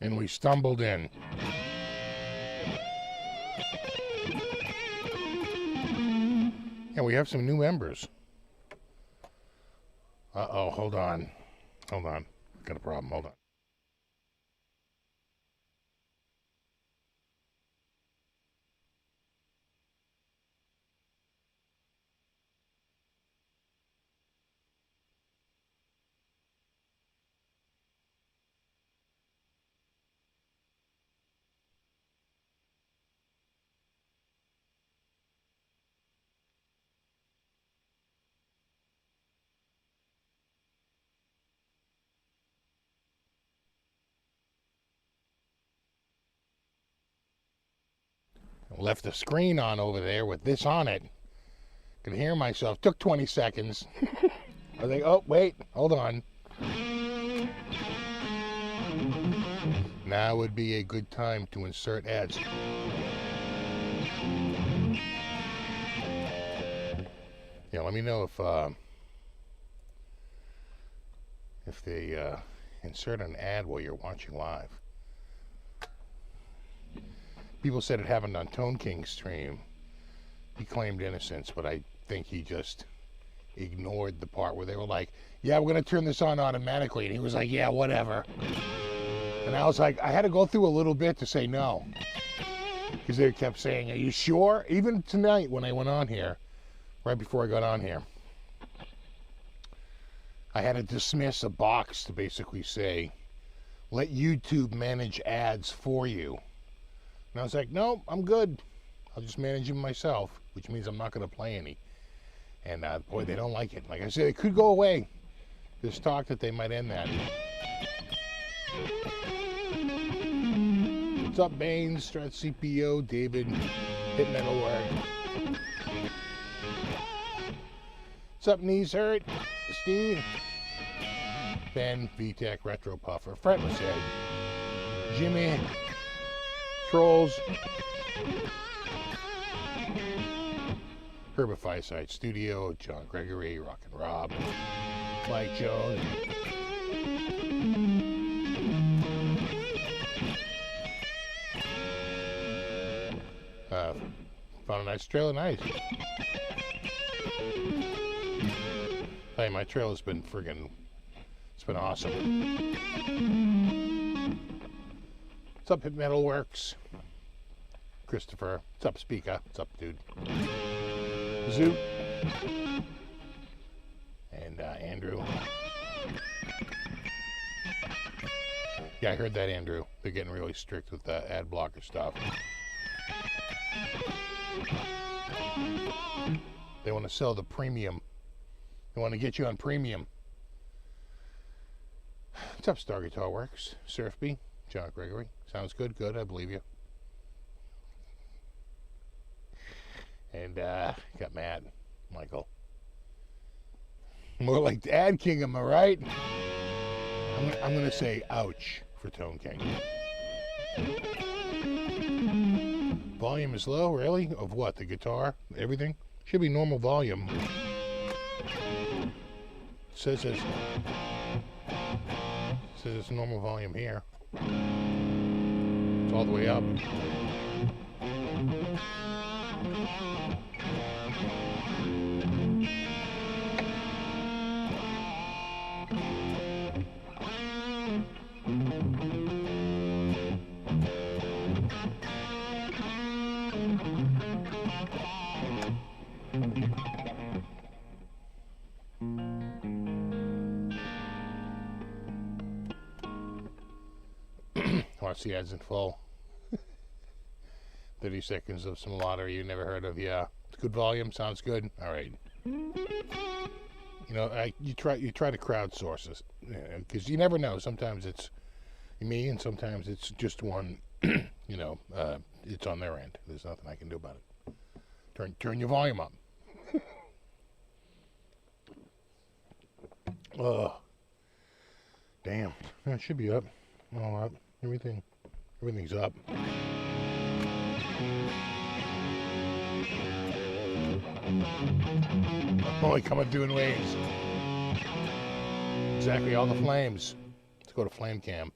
And we stumbled in. Yeah, we have some new members. Uh-oh, hold on. Hold on. Got a problem. Hold on. Left the screen on over there with this on it. Could hear myself. Took 20 seconds. I was like, oh, wait, hold on. Now would be a good time to insert ads. Yeah, let me know if they insert an ad while you're watching live. People said it happened on Tone King's stream. He claimed innocence, but I think he just ignored the part where they were like, yeah, we're going to turn this on automatically. And he was like, yeah, whatever. And I was like, I had to go through a little bit to say no. Because they kept saying, are you sure? Even tonight when I went on here, right before I got on here, I had to dismiss a box to basically say, let YouTube manage ads for you. And I was like, no, I'm good. I'll just manage them myself, which means I'm not going to play any. And boy, they don't like it. Like I said, it could go away. There's talk that they might end that. What's up, Baines, Strat CPO, David, Hit Metalwork. What's up, Knees Hurt, Steve, Ben, VTech, Retro Puffer, Fretless Head, Jimmy, Trolls, Herbicide Studio, John Gregory, Rock and Rob, Mike Jones, found a nice trailer, nice. Hey, my trailer's been friggin', it's been awesome. What's up, Hit Metalworks? Christopher. What's up, Speaker? What's up, dude? Zoot. And Andrew. Yeah, I heard that, Andrew. They're getting really strict with the ad blocker stuff. They want to sell the premium. They want to get you on premium. What's up, Star Guitar Works? Surf B. John Gregory. Sounds good. Good. I believe you. And got Matt. Michael. More like Ad King, am I right? I'm going to say ouch for Tone King. Volume is low, really? Of what? The guitar? Everything? Should be normal volume. Says it's normal volume here. It's all the way up. Want to see ads in full? 30 seconds of some lottery you never heard of. Yeah, it's good volume. Sounds good. All right. You know, you try to crowdsource this because you never know. Sometimes it's me, and sometimes it's just one. You know, it's on their end. There's nothing I can do about it. Turn your volume up. Oh, damn! It should be up. All up. Everything's up. Only coming through in waves. Exactly all the flames. Let's go to flame cam.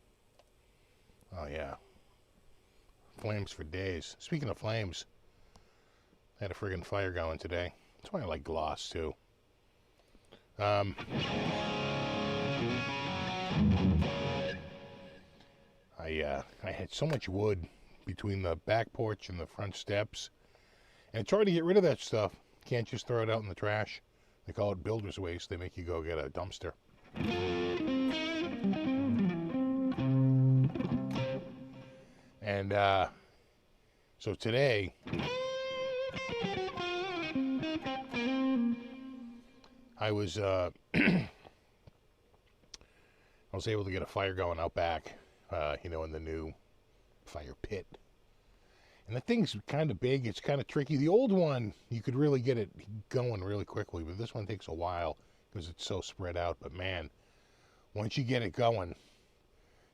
Oh yeah. Flames for days. Speaking of flames, I had a friggin' fire going today. That's why I like gloss too. I had so much wood between the back porch and the front steps, and it's hard to get rid of that stuff. Can't just throw it out in the trash. They call it builder's waste. They make you go get a dumpster. And so today, I was I was able to get a fire going out back, in the new fire pit. And the thing's kind of big. It's kind of tricky. The old one, you could really get it going really quickly, but this one takes a while because it's so spread out. But man, once you get it going,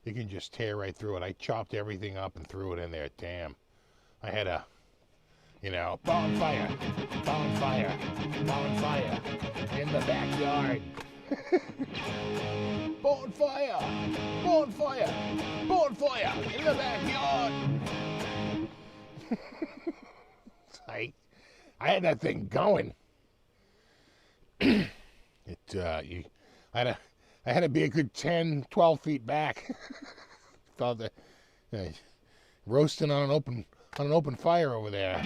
you can just tear right through it. I chopped everything up and threw it in there. Damn. I had a, bonfire, bonfire, bonfire in the backyard. Bonfire, bonfire, bonfire in the backyard. I had that thing going. I had to be a good 10, 12 feet back. Thought that roasting on an open fire over there.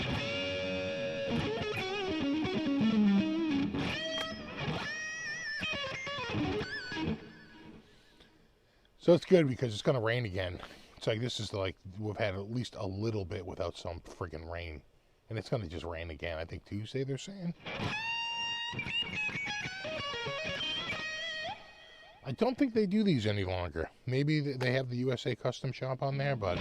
So it's good because it's going to rain again. It's like this is we've had at least a little bit without some friggin' rain. And it's going to just rain again. I think Tuesday they're saying. I don't think they do these any longer. Maybe they have the USA Custom Shop on there, but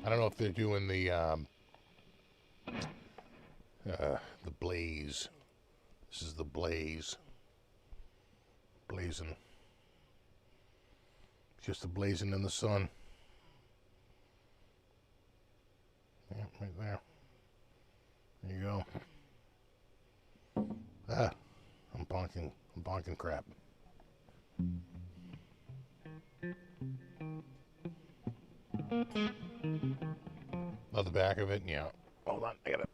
I don't know if they're doing the blaze. This is the blaze. Blazing. Just a blazing in the sun. Yeah, right there. There you go. I'm bonking crap. Oh, the back of it? Yeah. Hold on, I gotta.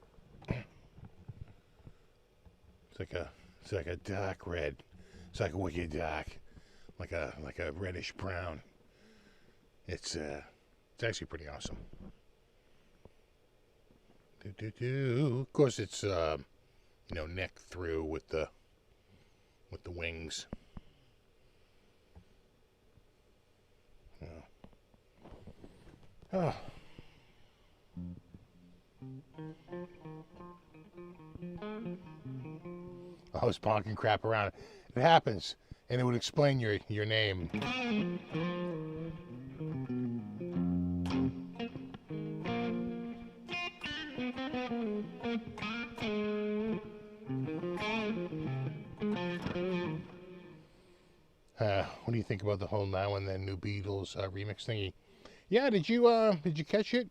It's like a dark red. It's like a wicked dark. Like a reddish brown. It's actually pretty awesome. Of course, it's neck through with the wings. Oh. I was bonking crap around. It happens, and it would explain your name. What do you think about the whole Now and Then new Beatles remix thingy? Yeah, did you catch it?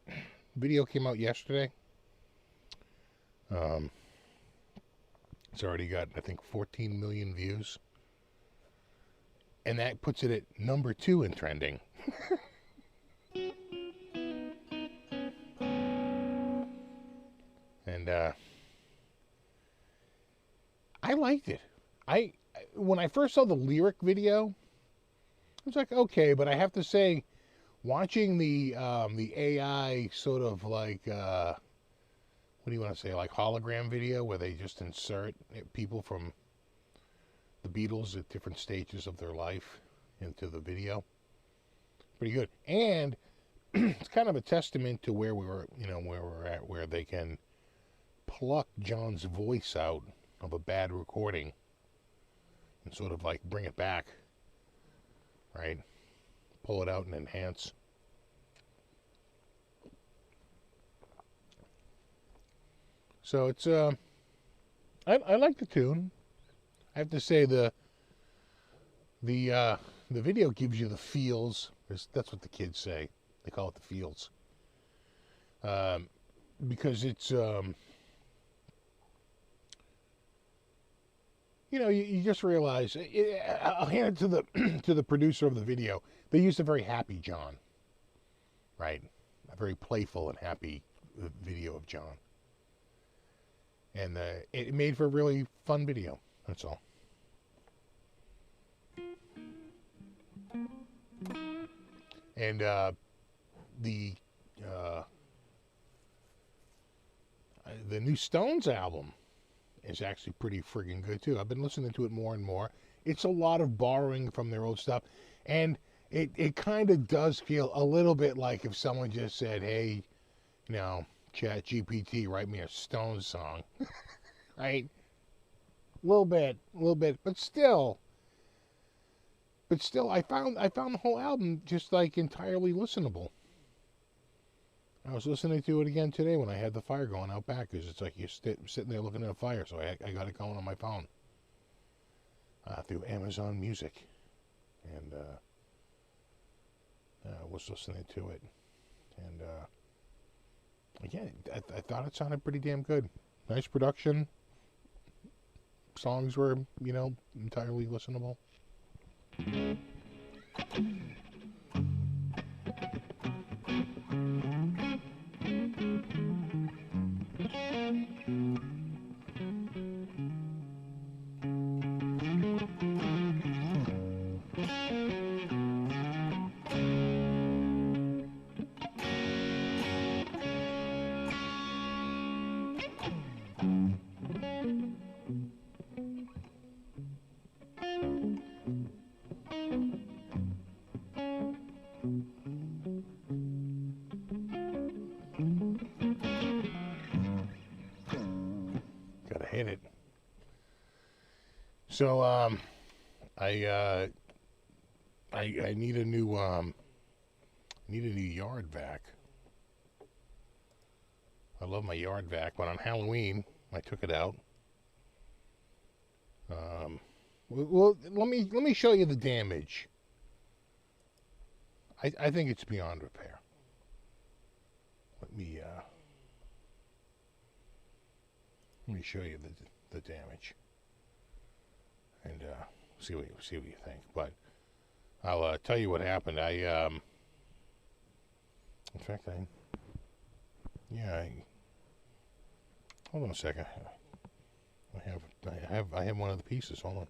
Video came out yesterday. It's already got, I think, 14 million views. And that puts it at number 2 in trending. And I liked it. When I first saw the lyric video, I was like, okay, but I have to say, watching the AI sort of like what do you want to say, like hologram video where they just insert people from the Beatles at different stages of their life into the video. Pretty good. And it's kind of a testament to where we're at, where they can pluck John's voice out of a bad recording and sort of like bring it back, right? Pull it out and enhance. So it's I like the tune. I have to say the video gives you the feels. That's what the kids say. They call it the feels. because it's you just realize I'll hand it to the to the producer of the video. They used a very happy John, right? A very playful and happy video of John, and it made for a really fun video. That's all. And the new Stones album is actually pretty friggin' good too. I've been listening to it more and more. It's a lot of borrowing from their old stuff, and it kind of does feel a little bit like if someone just said, "Hey, Chat GPT, write me a Stones song," right? A little bit, but still, I found the whole album just like entirely listenable. I was listening to it again today when I had the fire going out back, because it's like you're sitting there looking at a fire, so I got it going on my phone through Amazon Music, and I was listening to it, and again, I thought it sounded pretty damn good. Nice production. Songs were, entirely listenable. Gotta hit it. So I need a new yard vac. I love my yard vac, but on Halloween I took it out. Well, let me show you the damage. I think it's beyond repair. Let me show you the damage, and see what you think. But I'll tell you what happened. In fact, hold on a second. I have one of the pieces. Hold on.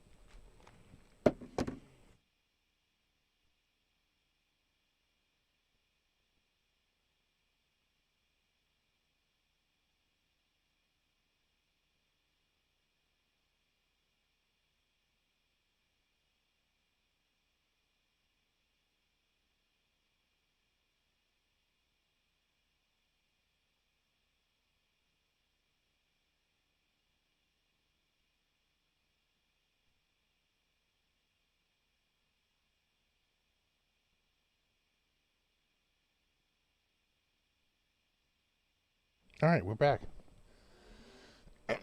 All right, we're back.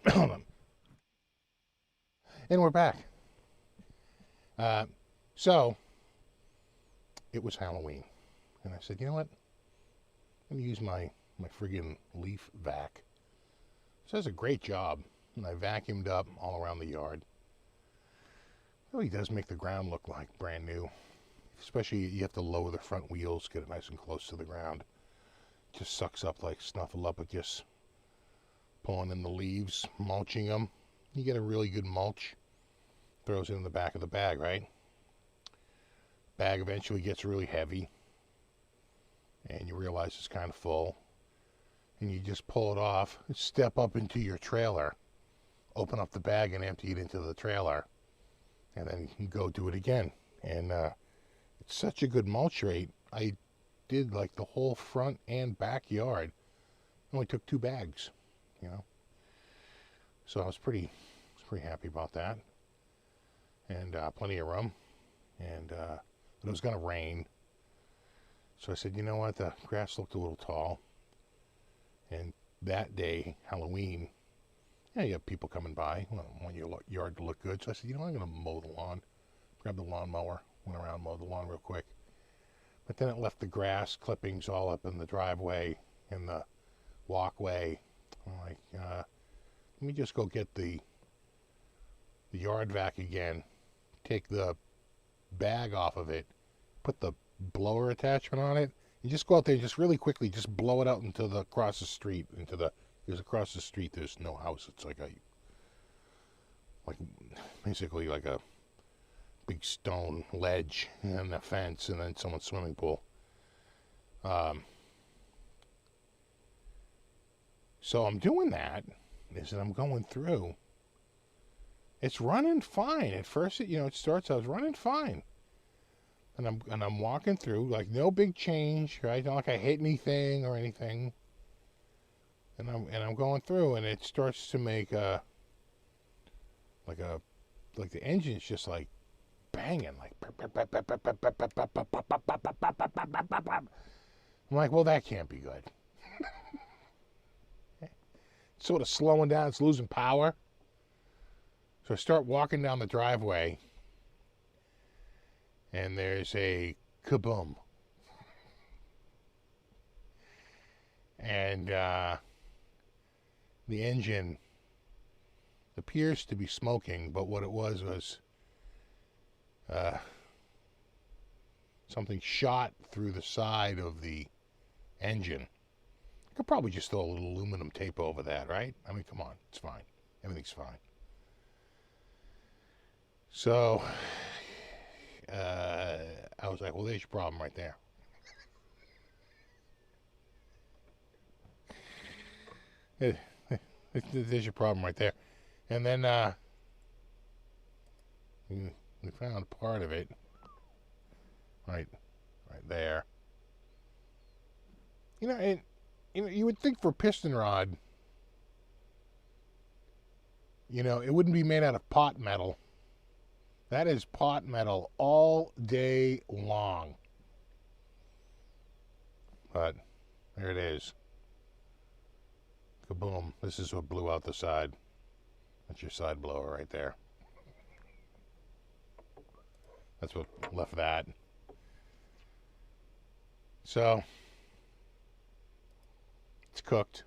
Hold on. And we're back. So, it was Halloween. And I said, you know what? I'm going to use my friggin' leaf vac. So it does a great job. And I vacuumed up all around the yard. It really does make the ground look like brand new. Especially, you have to lower the front wheels, get it nice and close to the ground. Just sucks up like Snuffleupagus. Pulling in the leaves, mulching them. You get a really good mulch. Throws it in the back of the bag, right? Bag eventually gets really heavy. And you realize it's kind of full. And you just pull it off, step up into your trailer, open up the bag and empty it into the trailer. And then you go do it again. And it's such a good mulch rate. I did like the whole front and backyard. Only took 2 bags, So I was pretty happy about that. And plenty of room. And but it was going to rain. So I said, you know what? The grass looked a little tall. And that day, Halloween, you have people coming by. Want your yard to look good. So I said, I'm going to mow the lawn. Grabbed the lawnmower, went around, mowed the lawn real quick. But then it left the grass clippings all up in the driveway, in the walkway. I'm like, let me just go get the yard vac again, take the bag off of it, put the blower attachment on it, and just go out there and just really quickly just blow it out into the across the street, because across the street there's no house. It's like basically like a big stone ledge and a fence and then someone's swimming pool. So I'm doing that, is that I'm going through. It's running fine. At first, it starts. I was running fine, and I'm walking through, like, no big change, right? Not like I hit anything or anything. And I'm going through, and it starts to make like the engine's just like banging, like. I'm like, well, that can't be good. It's sort of slowing down. It's losing power. So I start walking down the driveway, and there's a kaboom. And the engine appears to be smoking, but what it was something shot through the side of the engine. I could probably just throw a little aluminum tape over that, right? I mean, come on, it's fine. Everything's fine. So I was like, well, there's your problem right there. There's your problem right there. And then we found part of it right there. You would think for a piston rod, it wouldn't be made out of pot metal. That is pot metal all day long. But there it is. Kaboom. This is what blew out the side. That's your side blower right there. That's what left that. So it's cooked.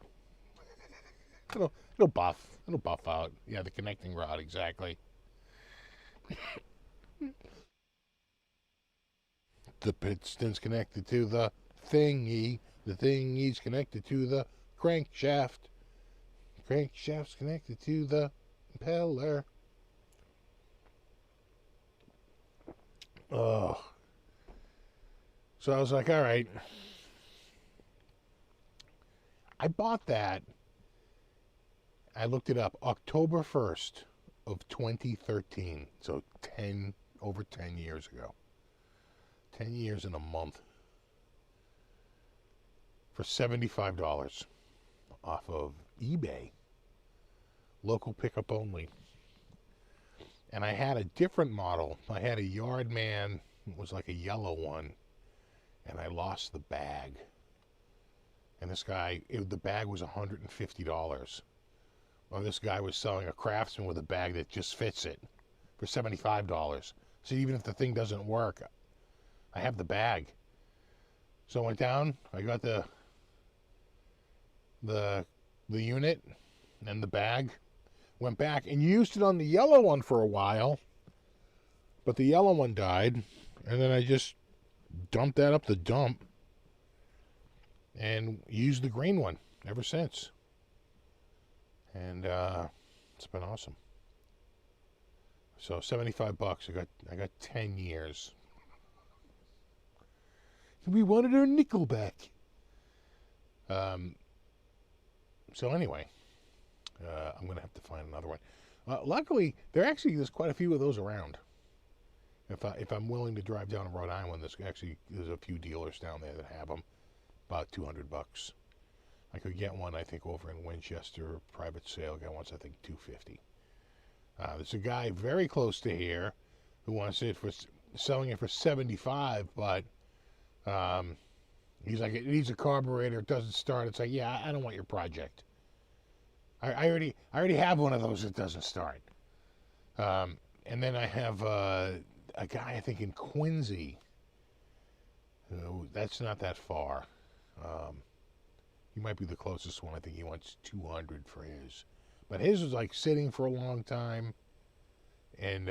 It'll buff. It'll buff out. Yeah, the connecting rod, exactly. The piston's connected to the thingy. The thingy's connected to the crankshaft. Crankshaft's connected to the impeller. Oh. So I was like, all right. I bought that. I looked it up. October 1st of 2013. So over 10 years ago. 10 years and a month. For $75 off of eBay. Local pickup only. And I had a different model. I had a Yardman. It was like a yellow one. And I lost the bag. And this guy, the bag was $150. Well, this guy was selling a Craftsman with a bag that just fits it for $75. So even if the thing doesn't work, I have the bag. So I went down, I got the unit and the bag, went back and used it on the yellow one for a while, but the yellow one died, and then I just dumped that up the dump and used the green one ever since. And it's been awesome. So $75. I got 10 years. We wanted our nickel back. So anyway, I'm gonna have to find another one. Luckily, there's quite a few of those around. If I'm willing to drive down to Rhode Island, there's a few dealers down there that have them. About $200. I could get one, I think, over in Winchester, private sale. Got one's, I think, $250. There's a guy very close to here who wants it selling it for $75, but he's like, it needs a carburetor, it doesn't start. It's like, yeah, I don't want your project. I already have one of those that doesn't start. And then I have a guy, I think, in Quincy. That's not that far. He might be the closest one. I think he wants 200 for his. But his was like sitting for a long time and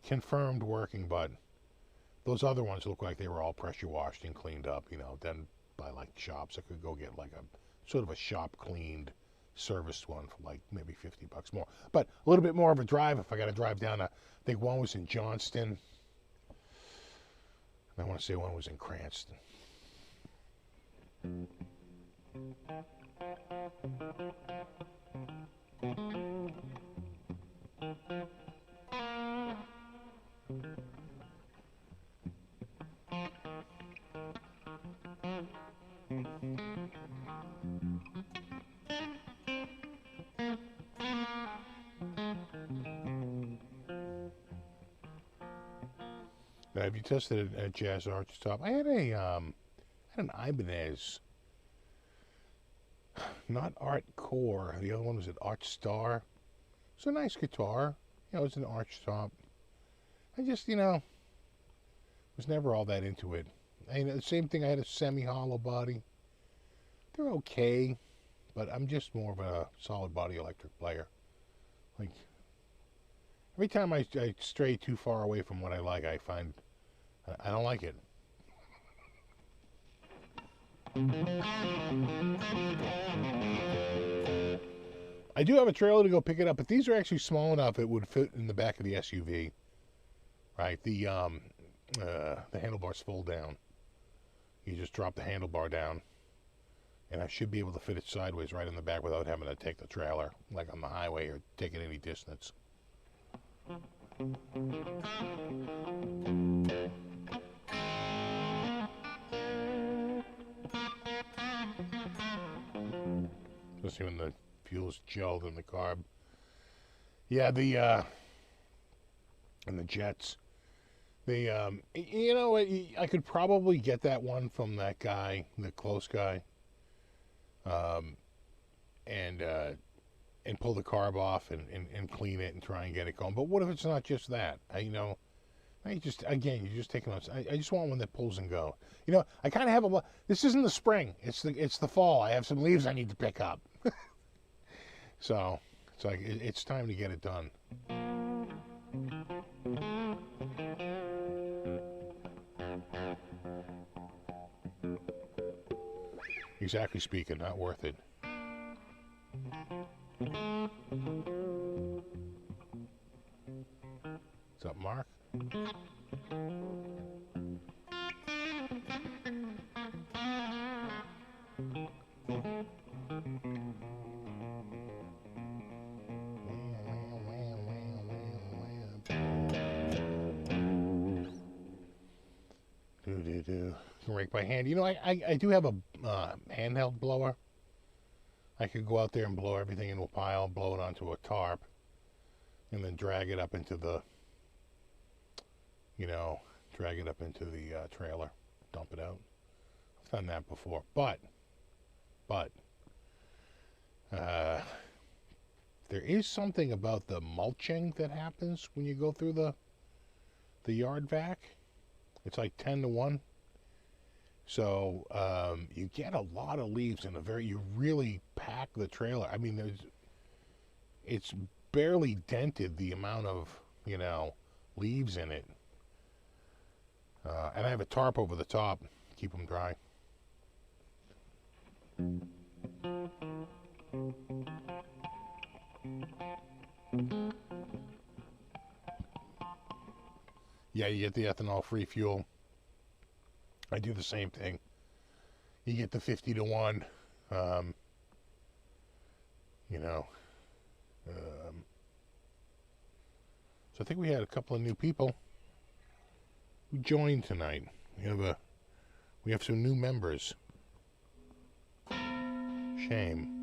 confirmed working, but those other ones look like they were all pressure washed and cleaned up, done by like shops. I could go get like a sort of a shop cleaned serviced one for like maybe $50 more. But a little bit more of a drive if I got to drive down. I think one was in Johnston. I want to say one was in Cranston. Now, have you tested a Jazz Arch top? I had an Ibanez, not Art Core. The other one was an Arch Star. It's a nice guitar. It's an arch top. I just, was never all that into it. The same thing, I had a semi-hollow body. They're okay, but I'm just more of a solid body electric player. Like, every time I stray too far away from what I like, I find I don't like it. I do have a trailer to go pick it up, but these are actually small enough it would fit in the back of the SUV. Right, the handlebars fold down. You just drop the handlebar down, and I should be able to fit it sideways right in the back without having to take the trailer, like on the highway, or take it any distance. Especially when the fuel's gelled in the carb. Yeah, and the jets. I could probably get that one from that guy, the close guy, and pull the carb off and clean it and try and get it going. But what if it's not just that? You're just taking on. I just want one that pulls and go. I kind of have a. This isn't the spring. It's the fall. I have some leaves I need to pick up. So it's like it's time to get it done. Exactly speaking, not worth it. What's up, Mark? Can rake by hand. I do have a handheld blower. I could go out there and blow everything into a pile, blow it onto a tarp, and then drag it up into the trailer, dump it out. I've done that before, but there is something about the mulching that happens when you go through the yard vac. It's like 10 to 1. So you get a lot of leaves in you really pack the trailer. I mean, it's barely dented, the amount of, leaves in it. And I have a tarp over the top, keep them dry. Yeah, you get the ethanol-free fuel. I do the same thing. You get the 50 to 1, so I think we had a couple of new people who joined tonight. We have some new members. Shame.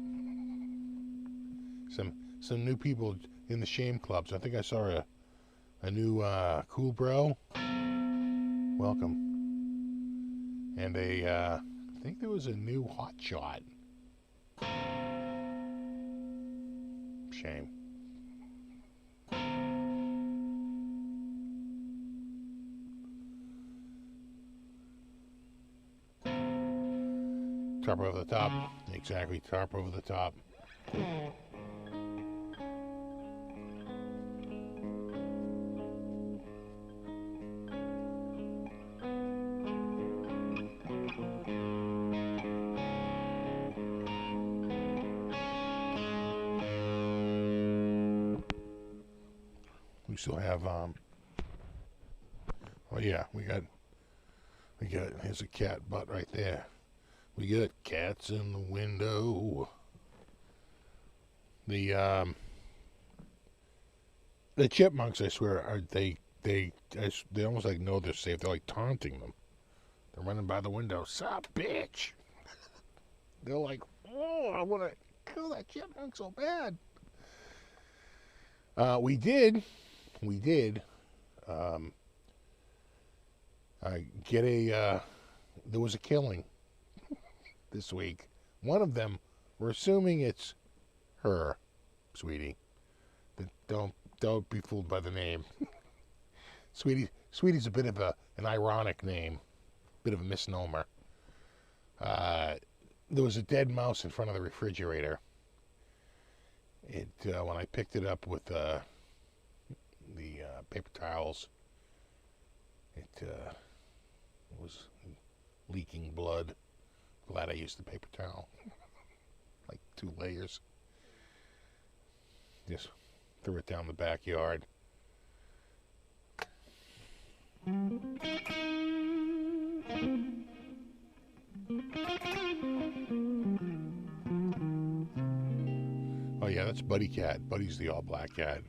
Some new people in the Shame Club. So I think I saw a new Cool Bro. Welcome. And I think there was a new Hot Shot. Shame. Tarp over the top. Exactly, tarp over the top. We still have, oh yeah, we got, here's a cat butt right there. We got cats in the window. The chipmunks, I swear, they almost like know they're safe. They're like taunting them. They're running by the window. Sup, bitch? They're like, oh, I want to kill that chipmunk so bad. We did get a, there was a killing this week. One of them, we're assuming it's her, sweetie. But don't be fooled by the name. Sweetie's a bit of an ironic name, bit of a misnomer. There was a dead mouse in front of the refrigerator. When I picked it up with the paper towels, it was leaking blood. Glad I used the paper towel. Like 2 layers. Just threw it down the backyard. Oh yeah, that's Buddy Cat. Buddy's the all-black cat.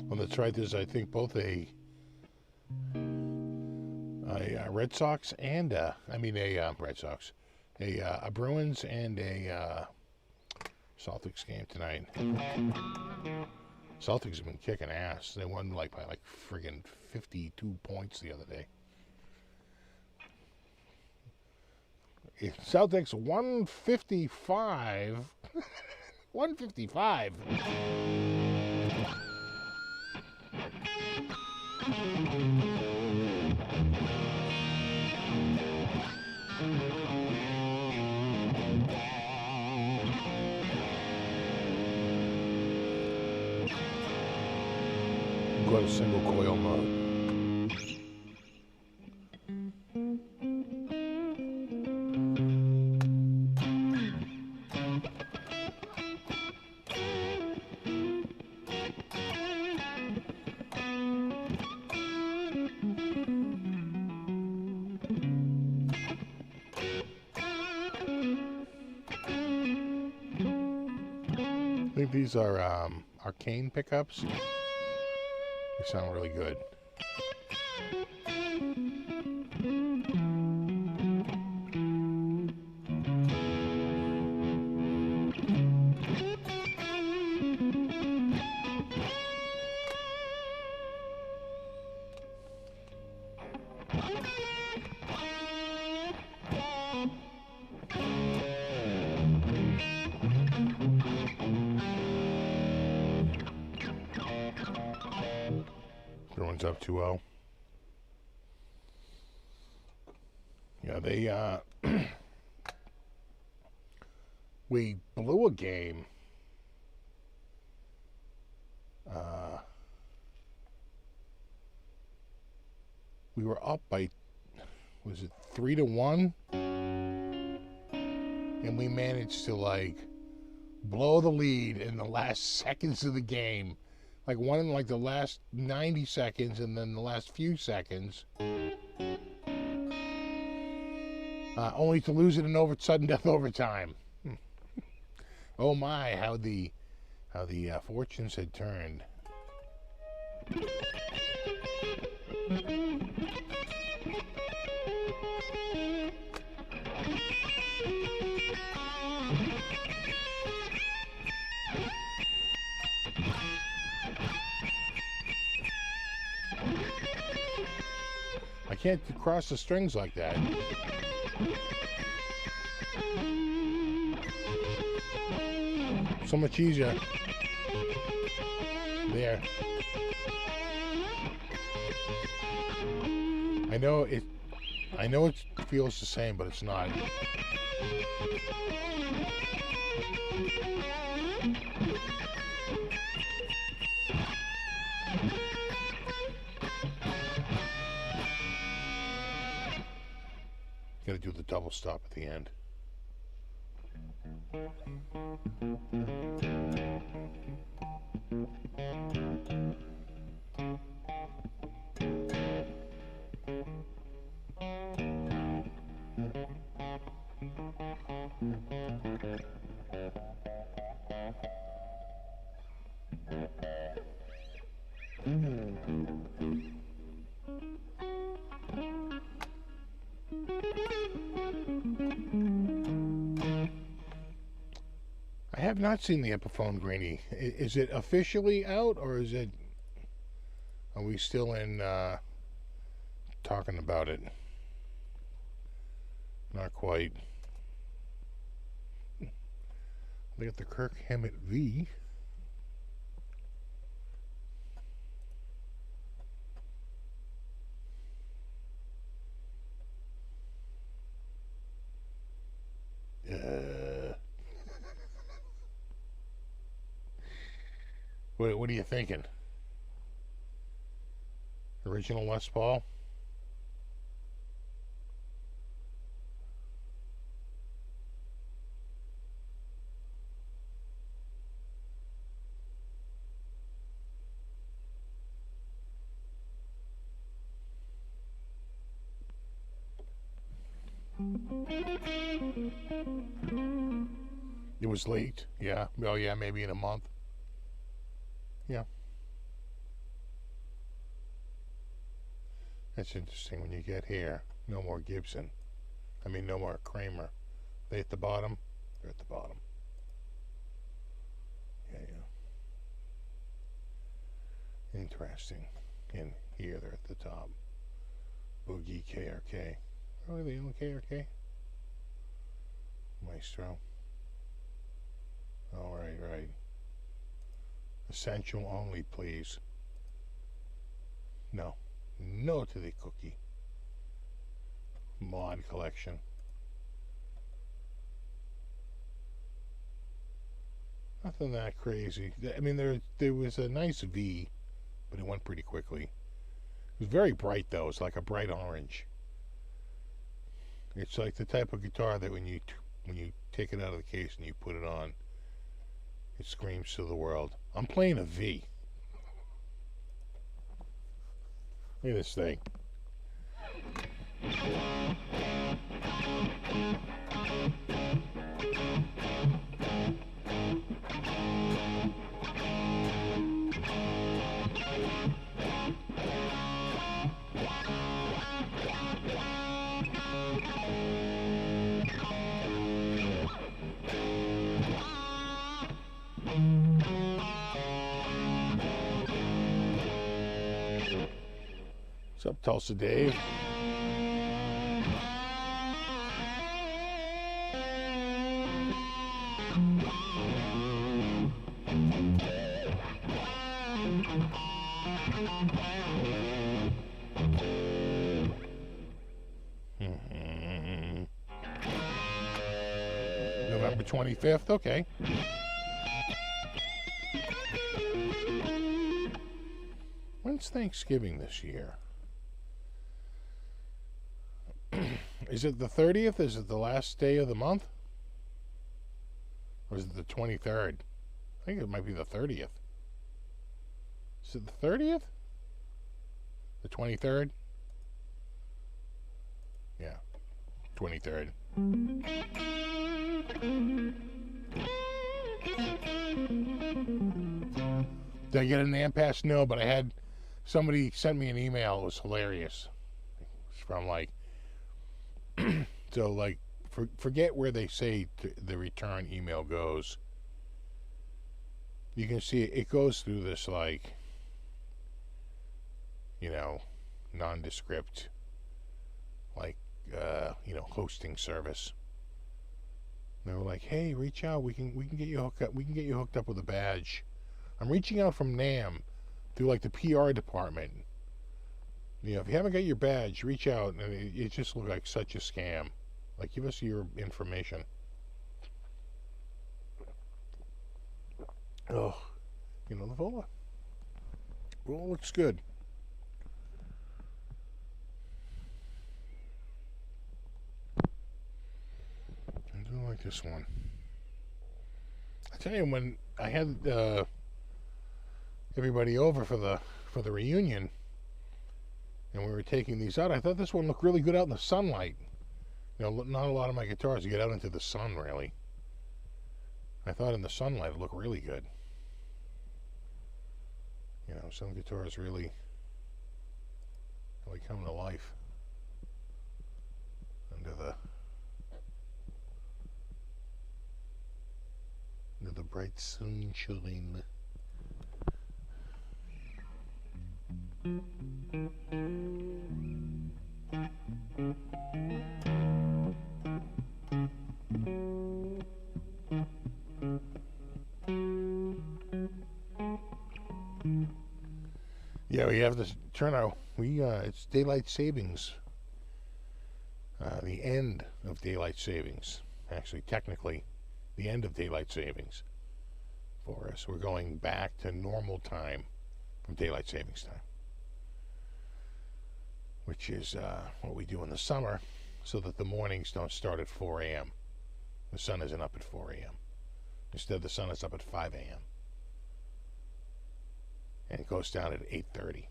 Well, that's right. There's, I think, both a Red Sox and Red Sox, a Bruins and a Celtics game tonight. Celtics have been kicking ass. They won by friggin' 52 points the other day. Celtics 155. 155. Go to single coil mode. I think these are arcane pickups. They sound really good. Bruins up 2-0. Yeah, they we blew a game. We were up by, was it 3-1? And we managed to blow the lead in the last seconds of the game. One in the last 90 seconds and then the last few seconds. Only to lose it in sudden death overtime. Oh my, how the fortunes had turned. can't cross the strings like that. So much easier. There. I know it feels the same, but it's not. Gotta do the double stop at the end. I have not seen the Epiphone Greenie. Is it officially out, or is it? Are we still in talking about it? Not quite. They got the Kirk Hammett V. What are you thinking? Original Les Paul? It was late, yeah. Oh yeah, maybe in a month. Yeah. That's interesting. When you get here, no more Gibson. I mean, no more Kramer. They at the bottom? They're at the bottom. Yeah, yeah. Interesting. And here they're at the top. Boogie, KRK. Oh, are they on KRK? Maestro. Oh, right. Essential only, please. No. No to the cookie. Mod collection. Nothing that crazy. I mean, there was a nice V, but it went pretty quickly. It was very bright, though. It's like a bright orange. It's like the type of guitar that when you take it out of the case and you put it on, it screams to the world. I'm playing a V. Look at this thing. What's up, Tulsa Dave? November 25th, okay. When's Thanksgiving this year? Is it the 30th? Is it the last day of the month? Or is it the 23rd? I think it might be the 30th. Is it the 30th? The 23rd? Yeah, 23rd. Did I get a Namm pass? No, but I had somebody sent me an email. It was hilarious. It's from like, so like, forget where they say the return email goes. You can see it goes through this, like, you know, nondescript like hosting service. They were like, "Hey, reach out. We can get you hooked up. We can get you hooked up with a badge." I'm reaching out from Namm through like the PR department. If you haven't got your badge, reach out. And it just looked like such a scam. Like, give us your information. Oh, the Vola looks good. I do like this one. I tell you, when I had everybody over for the reunion, and we were taking these out, I thought this one looked really good out in the sunlight. Not a lot of my guitars get out into the sun, really. I thought in the sunlight it looked really good. Some guitars really come to life under the bright sunshine. Yeah, we have this turnout. It's daylight savings. The end of daylight savings. Actually, technically, the end of daylight savings for us. We're going back to normal time from daylight savings time, which is what we do in the summer, so that the mornings don't start at 4 a.m. The sun isn't up at 4 a.m. Instead, the sun is up at 5 a.m. and it goes down at 8:30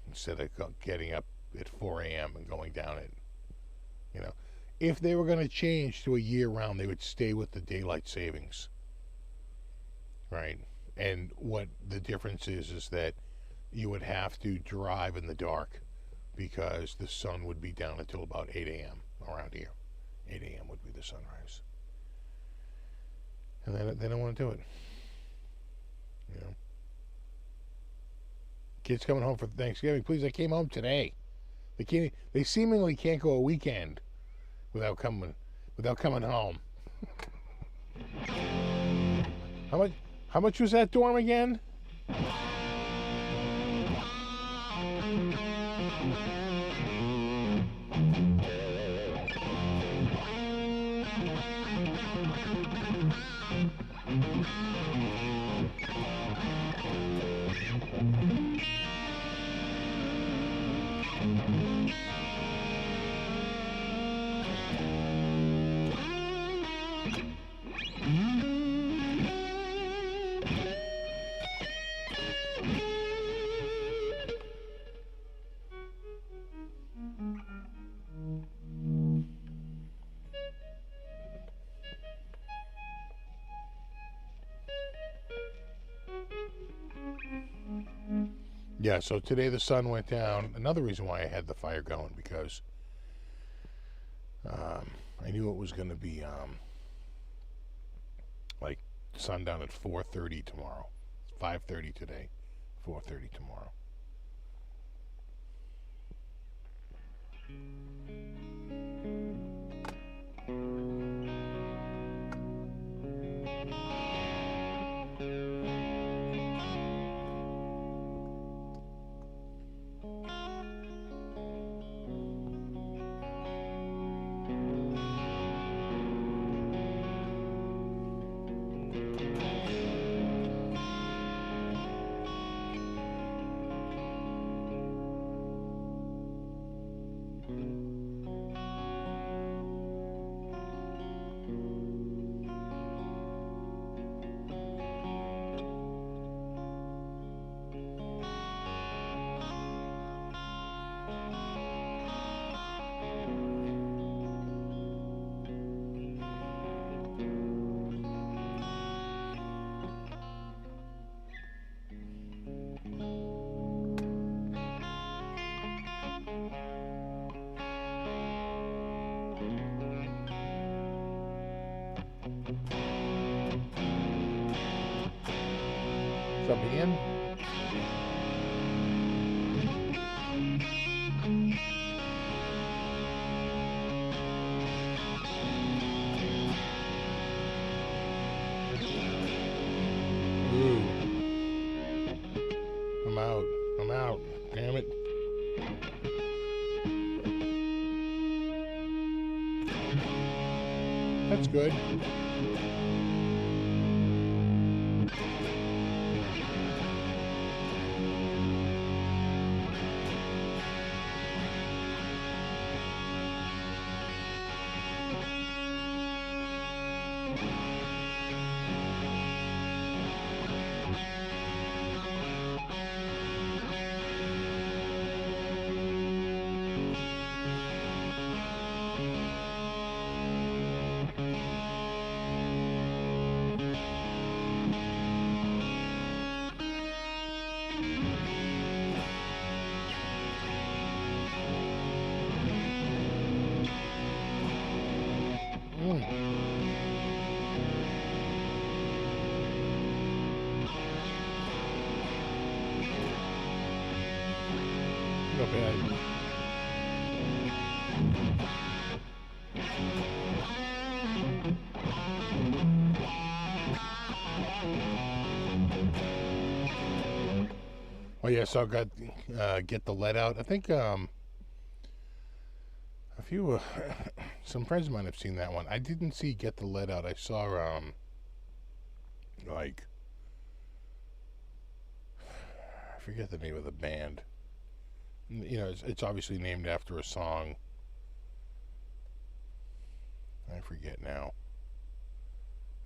instead of getting up at 4 a.m. and going down at, if they were going to change to a year-round, they would stay with the daylight savings, right? And what the difference is that you would have to drive in the dark because the sun would be down until about 8 a.m. around here. 8 a.m. would be the sunrise. And then they don't want to do it. Kids coming home for Thanksgiving. Please, I came home today. They seemingly can't go a weekend without coming home. How much was that dorm again? Yeah, so today the sun went down. Another reason why I had the fire going, because I knew it was going to be like sundown at 4:30 tomorrow. 5:30 today, 4:30 tomorrow. What's up, Ian? I'm out. I'm out. Damn it. That's good. Not bad. Oh yeah, so I got Get the Lead Out. I think a few some friends of mine have seen that one. I didn't see Get the Lead Out. I saw like I forget the name of the band. You know, it's obviously named after a song. I forget now.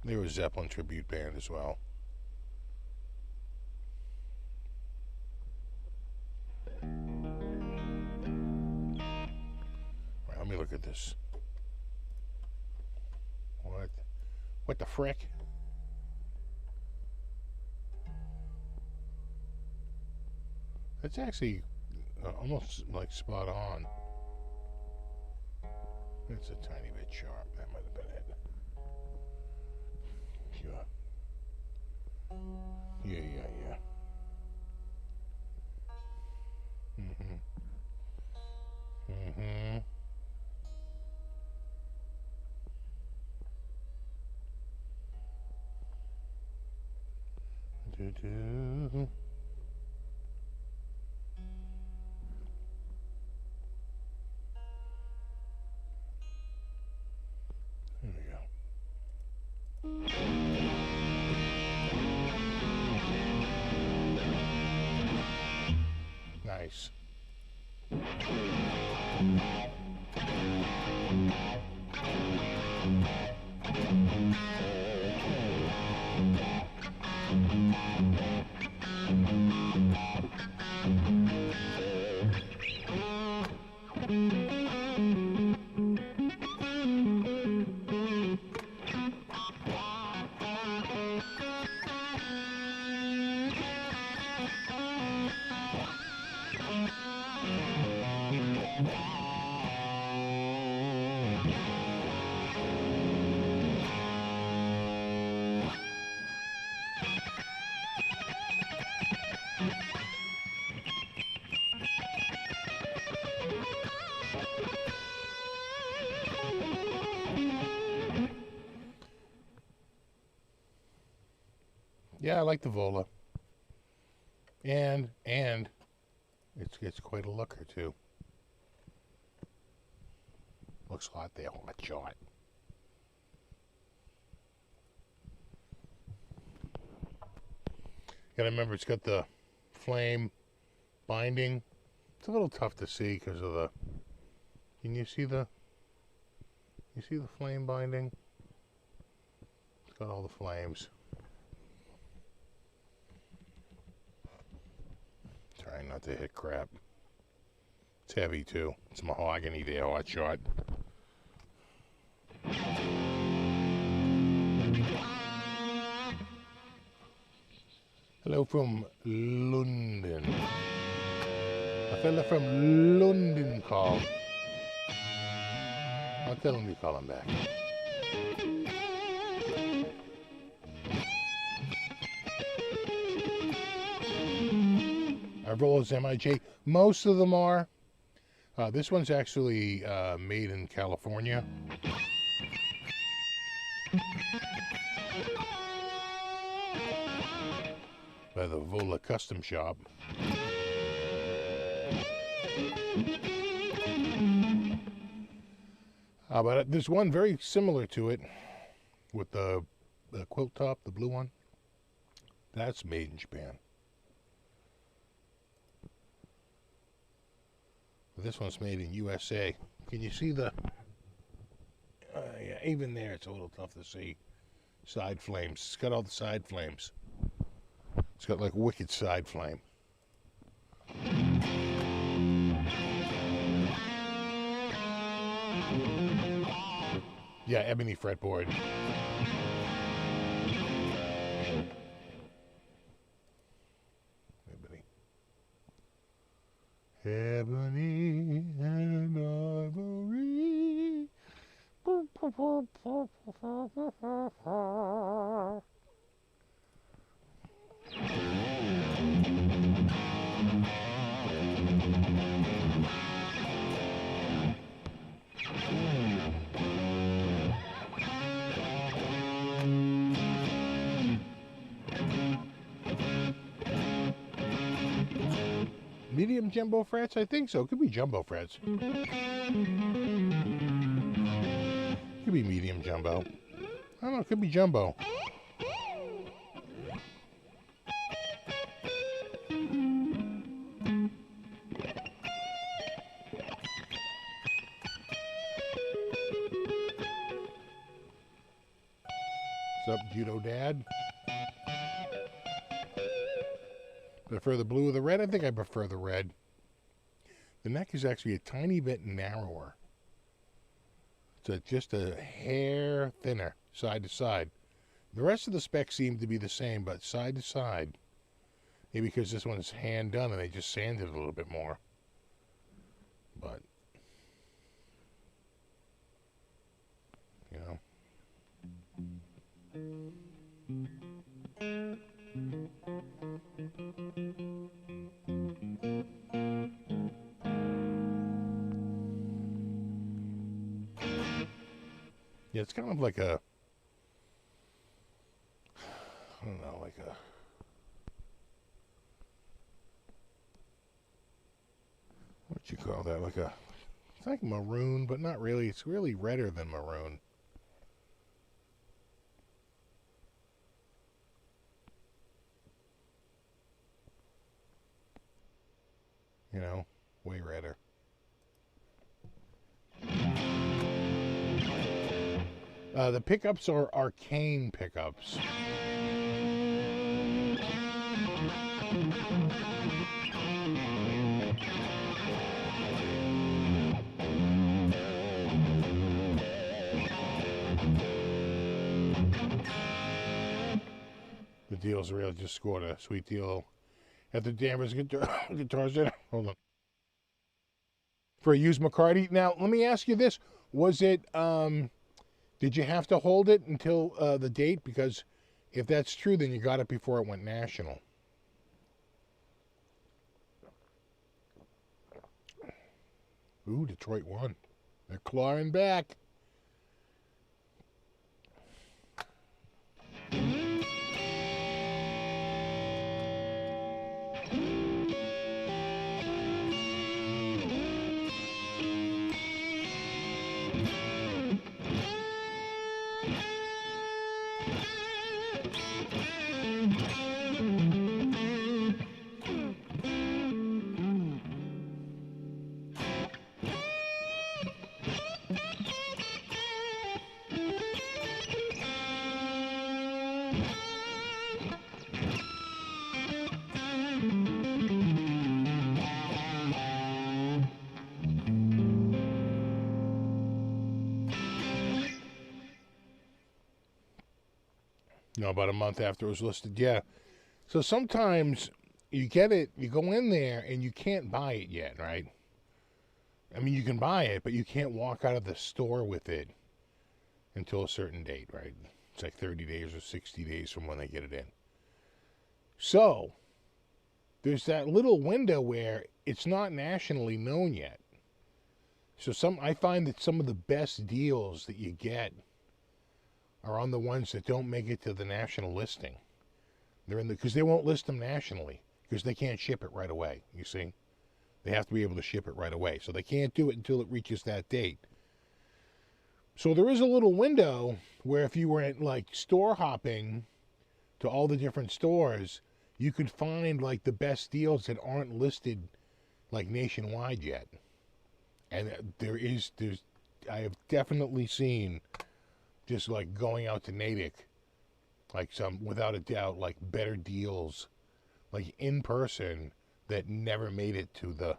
They were a Zeppelin tribute band as well. Right, let me look at this. What the frick? That's actually almost like spot on. It's a tiny bit sharp. That might have been it. Yeah. Do-do. There we go. Nice. Yeah, I like the Vola. And it's quite a looker too. Looks hot there, hot shot. Gotta remember it's got the flame binding. It's a little tough to see because of the. Can you see the? You see the flame binding? It's got all the flames. Trying not to hit crap. It's heavy too. It's mahogany there, hot shot. Hello from London. A fella from London called. I'll tell him to call him back. Our Vola's MIJ. Most of them are. This one's actually made in California. by the Vola Custom Shop. But there's one very similar to it with the quilt top, the blue one. That's made in Japan. This one's made in USA. Can you see the... yeah, even there it's a little tough to see. Side flames. It's got all the side flames. It's got like a wicked side flame. Yeah, ebony fretboard. Ebony and ivory. Medium jumbo frets? I think so. Could be jumbo frets. Could be medium jumbo. I don't know. Could be jumbo. What's up, Judo Dad? Prefer the blue or the red? I think I prefer the red. The neck is actually a tiny bit narrower. It's just a hair thinner, side to side. The rest of the specs seem to be the same, but side to side. Maybe because this one's hand done and they just sanded it a little bit more. But, you know. Yeah, it's kind of like a, I don't know, like a, what you call that? Like a, it's like maroon, but not really. It's really redder than maroon. You know, way redder. The pickups are arcane pickups. The deal's real. Just scored a sweet deal at the Danvers Guitar Center. Hold on. For a used McCarty. Now, let me ask you this. Was it, did you have to hold it until the date? Because if that's true, then you got it before it went national. Ooh, Detroit won. They're clawing back. No, about a month after it was listed, yeah. So sometimes you get it, you go in there and you can't buy it yet, right? I mean, you can buy it, but you can't walk out of the store with it until a certain date, right? It's like 30 days or 60 days from when they get it in. So there's that little window where it's not nationally known yet. So I find that some of the best deals that you get are on the ones that don't make it to the national listing. They're in the, because they won't list them nationally because they can't ship it right away. You see, they have to be able to ship it right away, so they can't do it until it reaches that date. So there is a little window where if you were like store hopping to all the different stores, you could find like the best deals that aren't listed like nationwide yet. And I have definitely seen, just like going out to Natick, like some, without a doubt, like better deals, like in person, that never made it to the,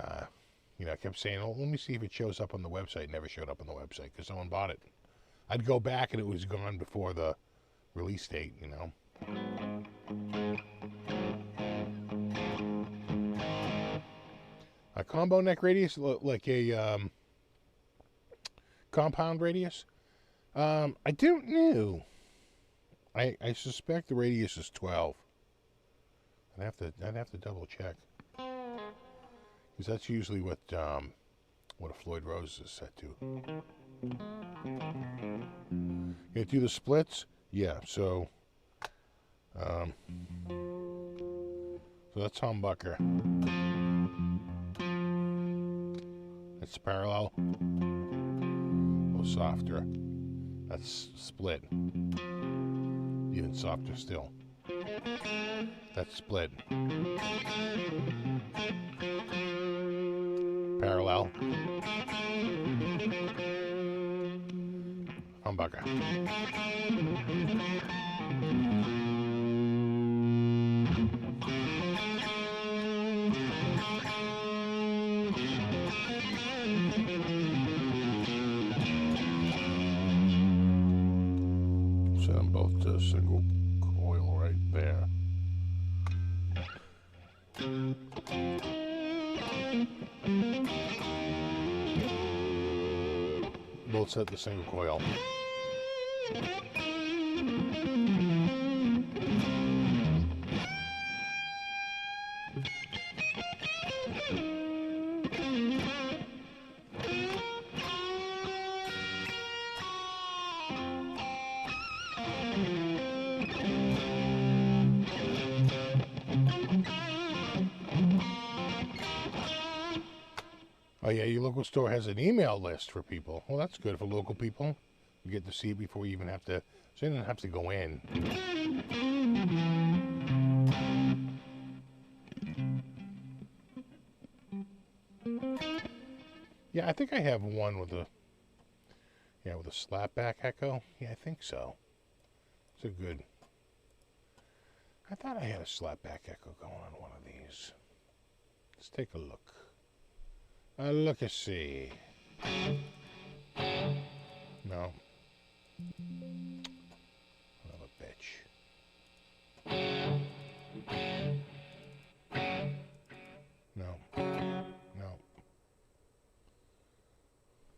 I kept saying, oh, let me see if it shows up on the website. It never showed up on the website because someone bought it. I'd go back and it was gone before the release date, A combo neck radius, like a compound radius. I don't know. I suspect the radius is 12. I'd have to double check, because that's usually what a Floyd Rose is set to. You do the splits, yeah. So that's humbucker. It's parallel, a little softer. That's split, even softer still. That's split. Parallel. Humbucker. Set them both to a single coil right there. Both set the single coil. Oh yeah, your local store has an email list for people. Well, that's good for local people. You get to see it before you even have to, so you don't have to go in. Yeah, I think I have one with a slapback echo. Yeah, I think so. It's a good. I thought I had a slapback echo going on one of these. Let's take a look. Look and see. No. Another bitch. No. No.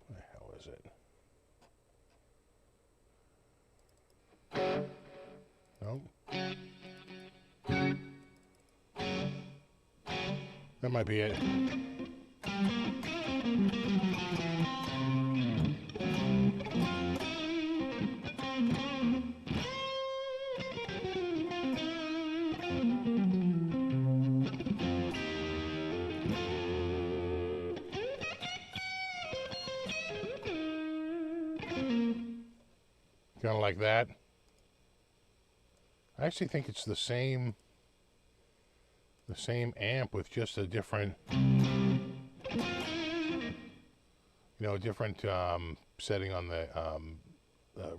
What the hell is it? No. That might be it. Kind of like that. I actually think it's the same amp with just a different, different setting on the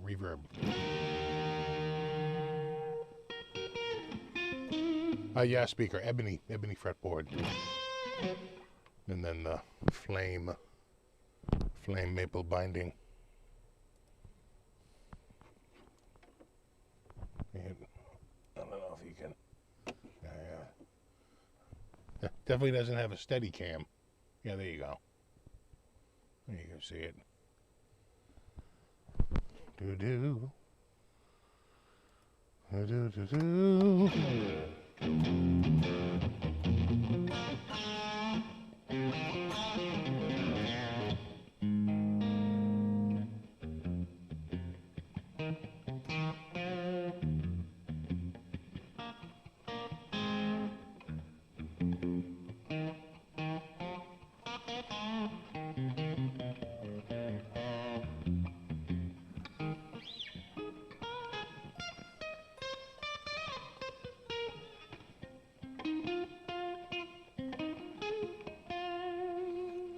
reverb. Yeah, speaker, ebony fretboard, and then the flame maple binding. I don't know if you can. Definitely doesn't have a steady cam. Yeah, there you go. There you can see it. Do-do. Do-do-do-do.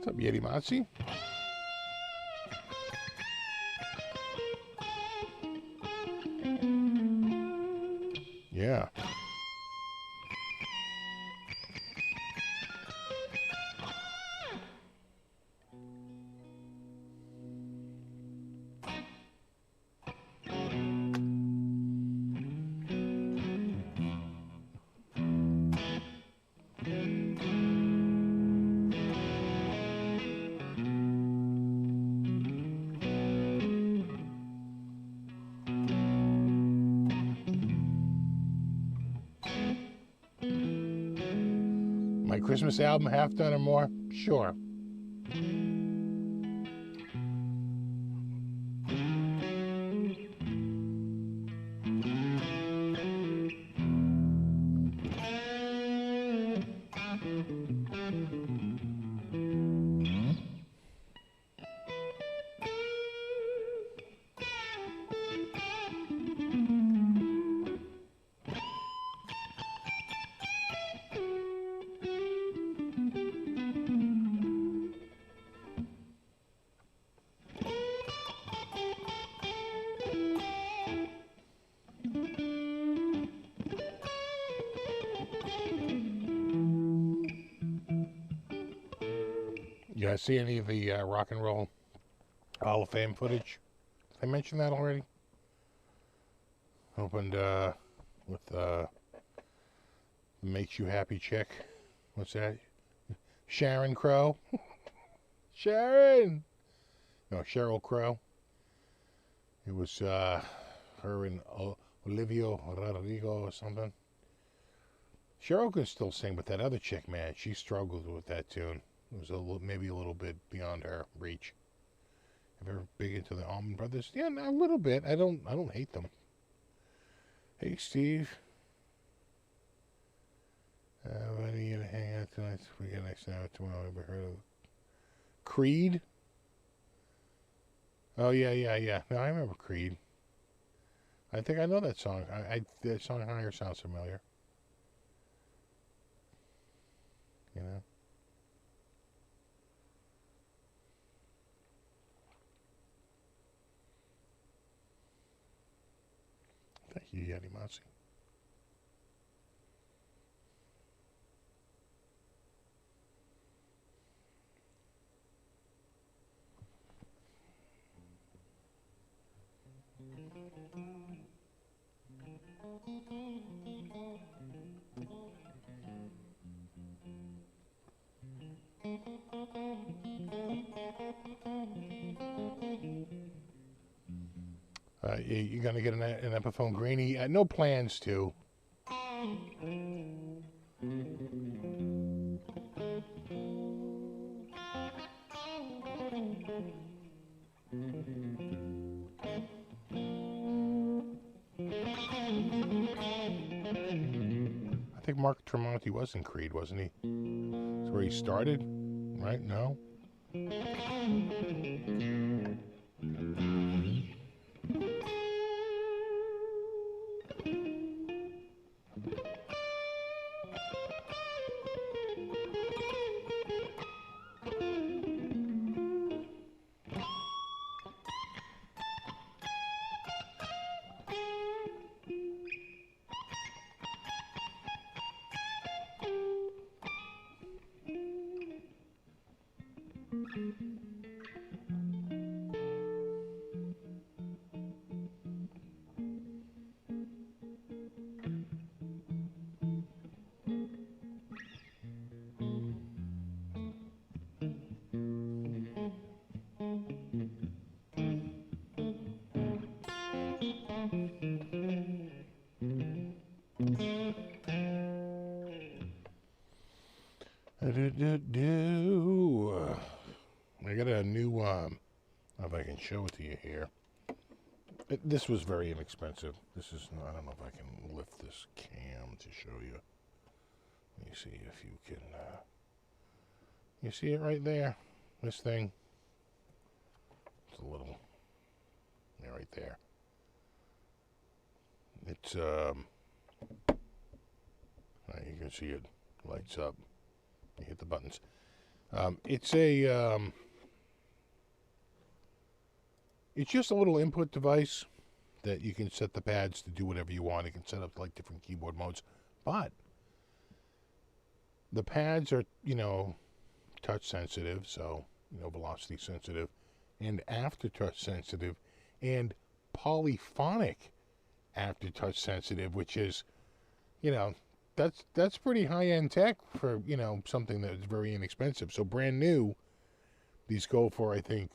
What's up, Yeti Motsy? Yeah. My Christmas album, half done or more? Sure. You guys see any of the Rock and Roll Hall of Fame footage? Did I mention that already? Opened with Makes You Happy chick. What's that? Sharon Crow? Sharon! No, Sheryl Crow. It was her and Olivia Rodrigo or something. Cheryl can still sing, but that other chick, man, she struggled with that tune. It was maybe a little bit beyond her reach. If ever big into the Allman Brothers? Yeah, a little bit. I don't hate them. Hey, Steve. When are you gonna hang out tonight? We get next hour tomorrow. Ever heard of Creed? Oh yeah. No, I remember Creed. I think I know that song. That song Higher sounds familiar. You know. Thank you, Yeti Mousy. You're going to get an Epiphone Greenie? No plans to. I think Mark Tremonti was in Creed, wasn't he? That's where he started, right? No? I got a new, if I can show it to you here. This was very inexpensive. This is, I don't know if I can lift this cam to show you. Let me see if you can, you see it right there? This thing? It's a little, yeah, right there. It's, you can see it lights up. You hit the buttons. It's just a little input device that you can set the pads to do whatever you want. You can set up like different keyboard modes, but the pads are, touch sensitive, so, velocity sensitive, and aftertouch sensitive, and polyphonic aftertouch sensitive, which is, that's pretty high-end tech for, something that's very inexpensive. So brand new, these go for, I think,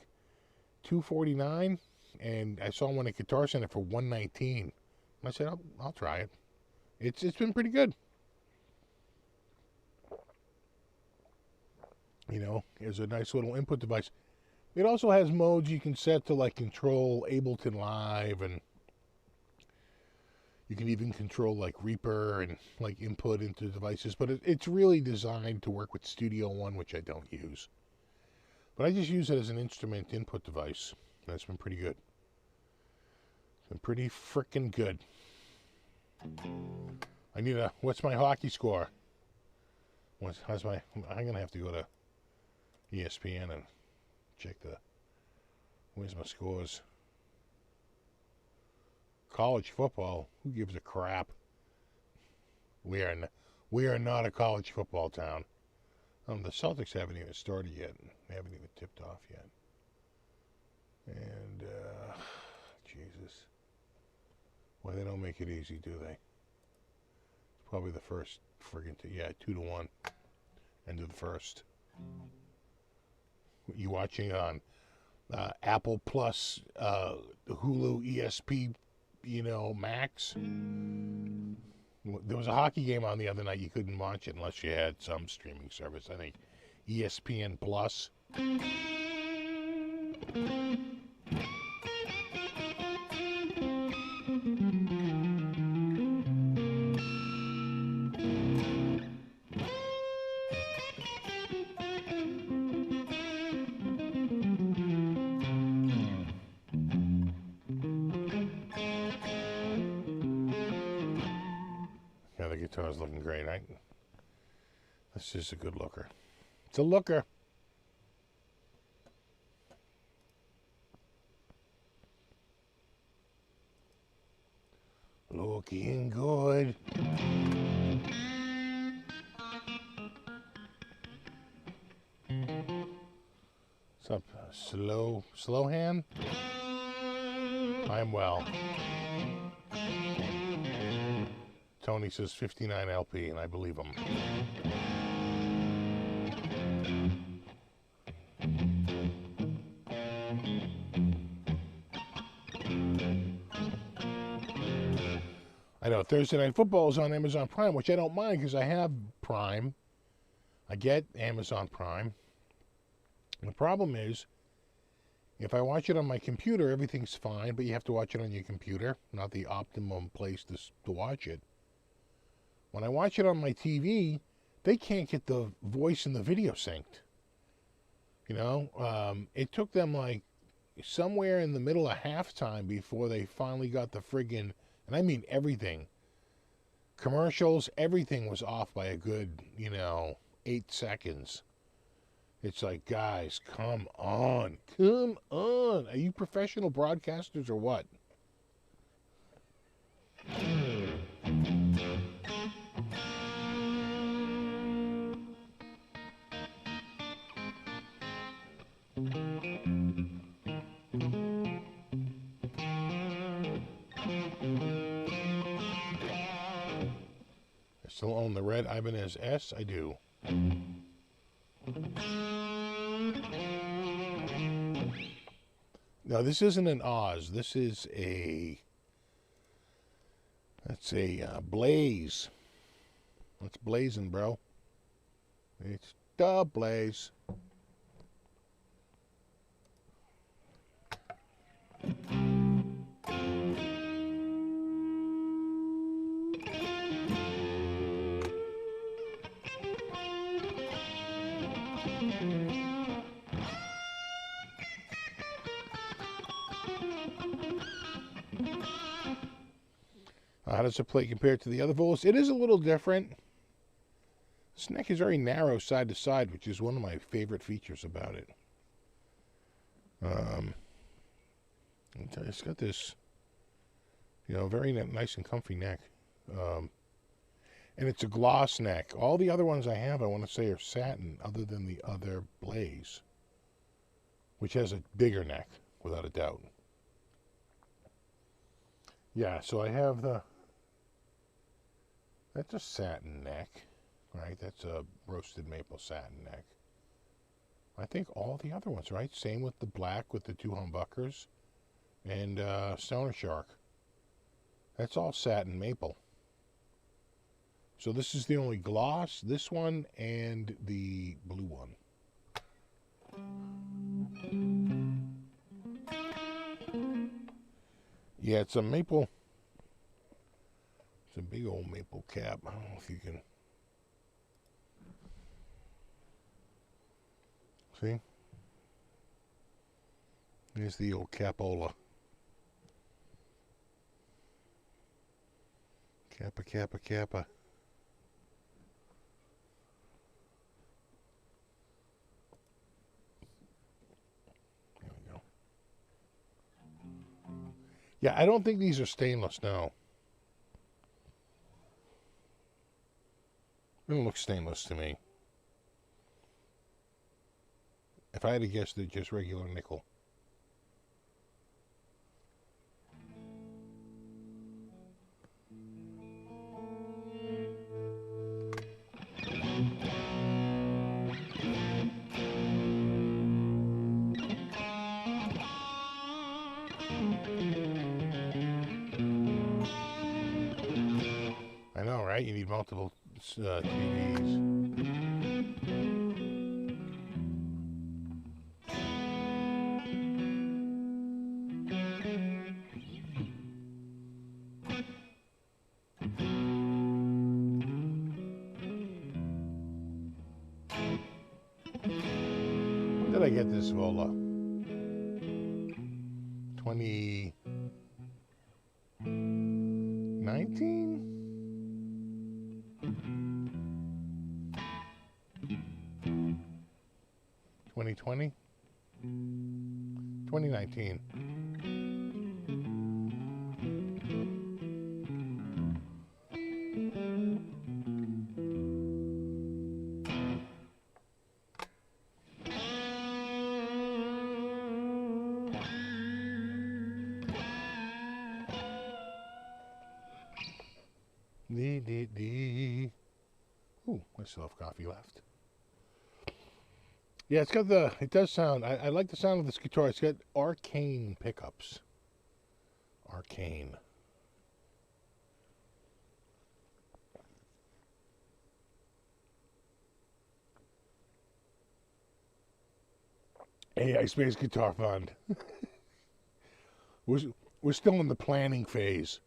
$249, and I saw one at Guitar Center for $119. I said, I'll try it. It's been pretty good. It's a nice little input device. It also has modes you can set to like control Ableton Live, and you can even control like Reaper and like input into devices. But it's really designed to work with Studio One, which I don't use. But I just use it as an instrument input device. That's been pretty good. It's been pretty frickin' good. What's my hockey score? I'm gonna have to go to ESPN and check where's my scores. College football, who gives a crap? We are not a college football town. The Celtics haven't even started yet. They haven't even tipped off yet. And, Jesus. Well, they don't make it easy, do they? It's probably the first friggin' 2-1. End of the first. You watching on Apple Plus, Hulu, ESP, Max? There was a hockey game on the other night. You couldn't watch it unless you had some streaming service. I think ESPN Plus. The guitar's looking great, right? This is a good looker. It's a looker. Looking good. What's up? Slow hand? I'm well. Tony says 59 LP, and I believe him. I know Thursday Night Football is on Amazon Prime, which I don't mind because I have Prime. I get Amazon Prime. And the problem is, if I watch it on my computer, everything's fine, but you have to watch it on your computer, not the optimum place to watch it. When I watch it on my TV, they can't get the voice and the video synced. It took them like somewhere in the middle of halftime before they finally got the friggin', and I mean everything. Commercials, everything was off by a good, 8 seconds. It's like, guys, come on. Come on. Are you professional broadcasters or what? I still own the red Ibanez S. I do. Now, this isn't an Oz. This is that's a Blaze. It's blazing, bro. It's the Blaze. How does it play compared to the other Vols? It is a little different. This neck is very narrow side to side, which is one of my favorite features about it. It's got this, very nice and comfy neck. And it's a gloss neck. All the other ones I have, I want to say, are satin, other than the other Blaze, which has a bigger neck, without a doubt. Yeah, so I have that's a satin neck, right? That's a roasted maple satin neck. I think all the other ones, right? Same with the black with the 2 humbuckers and Stoner Shark. That's all satin maple. So this is the only gloss, this one, and the blue one. Yeah, it's a maple. It's a big old maple cap. I don't know if you can see. Here's the old capola. Kappa, kappa, kappa. There we go. Yeah, I don't think these are stainless now. They don't look stainless to me. If I had to guess, they're just regular nickel. I know, right? You need multiple TVs. When did I get this Vola? 2019? 2020? 2019. Ooh, I still have coffee left. Yeah, it's got it does sound, I like the sound of this guitar. It's got arcane pickups. Arcane. AI Space Guitar Fund. We're still in the planning phase.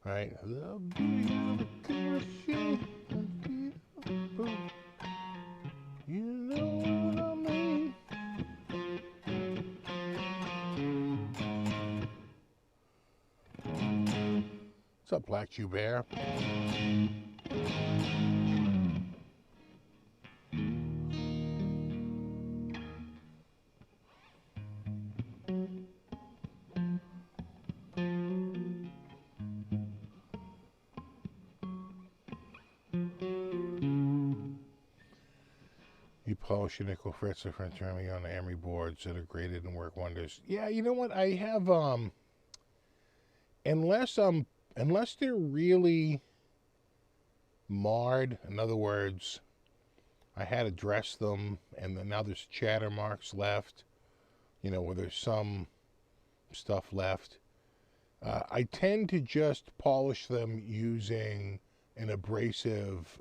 Right. You know what I mean? What's up, Black Jew Bear? You polish your nickel frets or French army on the emery boards that are graded and work wonders. Yeah, you know what? I have unless they're really marred. In other words, I had to dress them, and then now there's chatter marks left, where there's some stuff left. I tend to just polish them using an abrasive,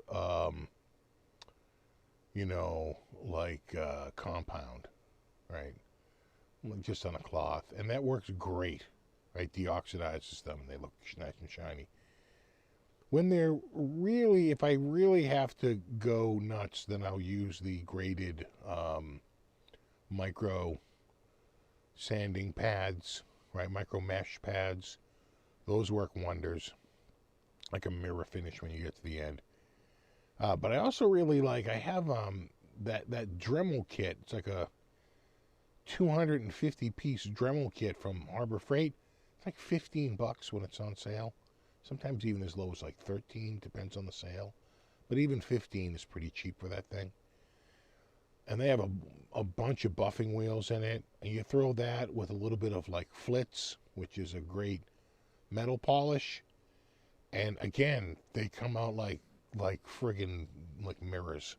compound, right? Just on a cloth, and that works great, right? Deoxidizes them, and they look nice and shiny. When they're really, if I really have to go nuts, then I'll use the graded micro sanding pads, right? Micro mesh pads. Those work wonders, like a mirror finish when you get to the end. But I also really like, I have that Dremel kit. It's like a 250 piece Dremel kit from Harbor Freight. It's like $15 when it's on sale. Sometimes even as low as like 13, depends on the sale. But even 15 is pretty cheap for that thing. And they have a bunch of buffing wheels in it. And you throw that with a little bit of like Flitz, which is a great metal polish. And again, they come out like friggin' like mirrors.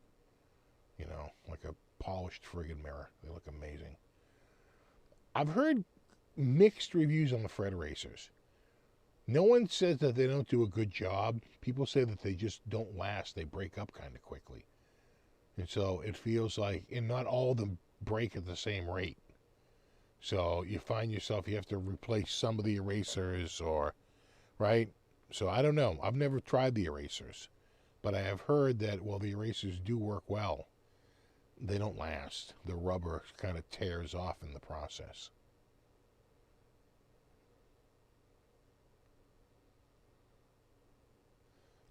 Like a polished friggin' mirror. They look amazing. I've heard mixed reviews on the Fred erasers. No one says that they don't do a good job. People say that they just don't last. They break up kind of quickly. And so it feels like, and not all of them break at the same rate. So you find yourself, you have to replace some of the erasers right? So I don't know. I've never tried the erasers. But I have heard that, well, the erasers do work well. They don't last. The rubber kind of tears off in the process.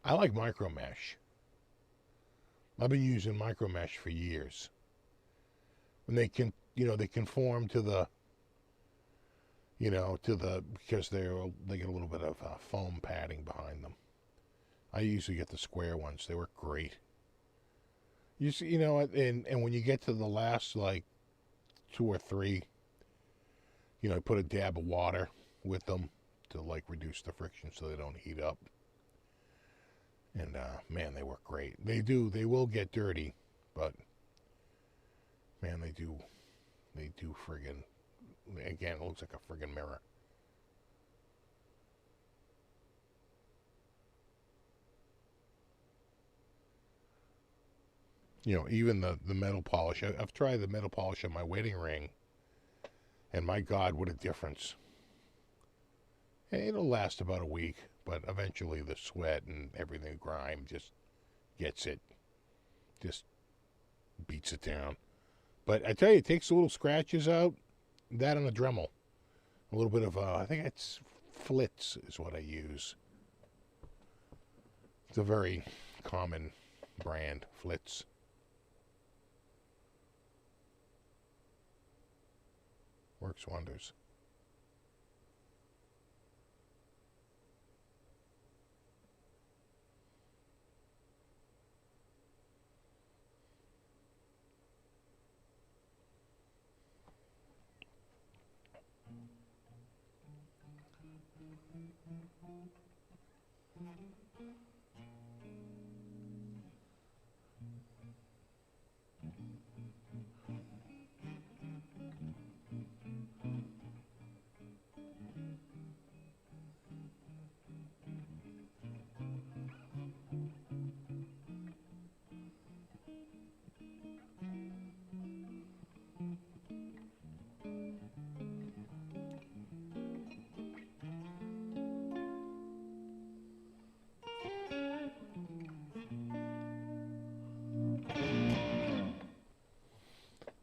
I like micro mesh. I've been using micro mesh for years. And they can, they conform to the, because they get a little bit of foam padding behind them. I usually get the square ones. They work great. You see, and when you get to the last, like, 2 or 3, put a dab of water with them to, like, reduce the friction so they don't heat up. And, man, they work great. They will get dirty, but, man, they do friggin', again, it looks like a friggin' mirror. Even the metal polish. I've tried the metal polish on my wedding ring, and my God, what a difference. It'll last about a week, but eventually the sweat and everything, grime, just gets it. Just beats it down. But I tell you, it takes the little scratches out. That on a Dremel. A little bit of, I think it's Flitz is what I use. It's a very common brand, Flitz. Works wonders.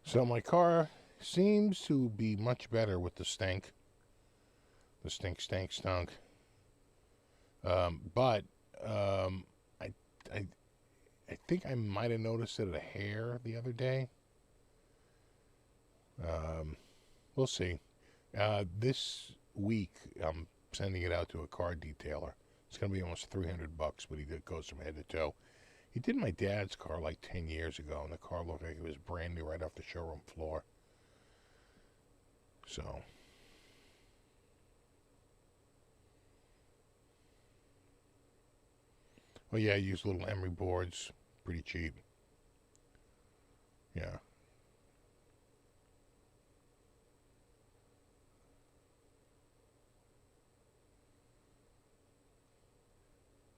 So my car seems to be much better with the stink. The stunk. But I think I might have noticed it at a hair the other day. We'll see. This week I'm sending it out to a car detailer. It's going to be almost $300, but he goes from head to toe. He did my dad's car like 10 years ago, and the car looked like it was brand new right off the showroom floor. So, Oh yeah, I use little emery boards, pretty cheap. Yeah.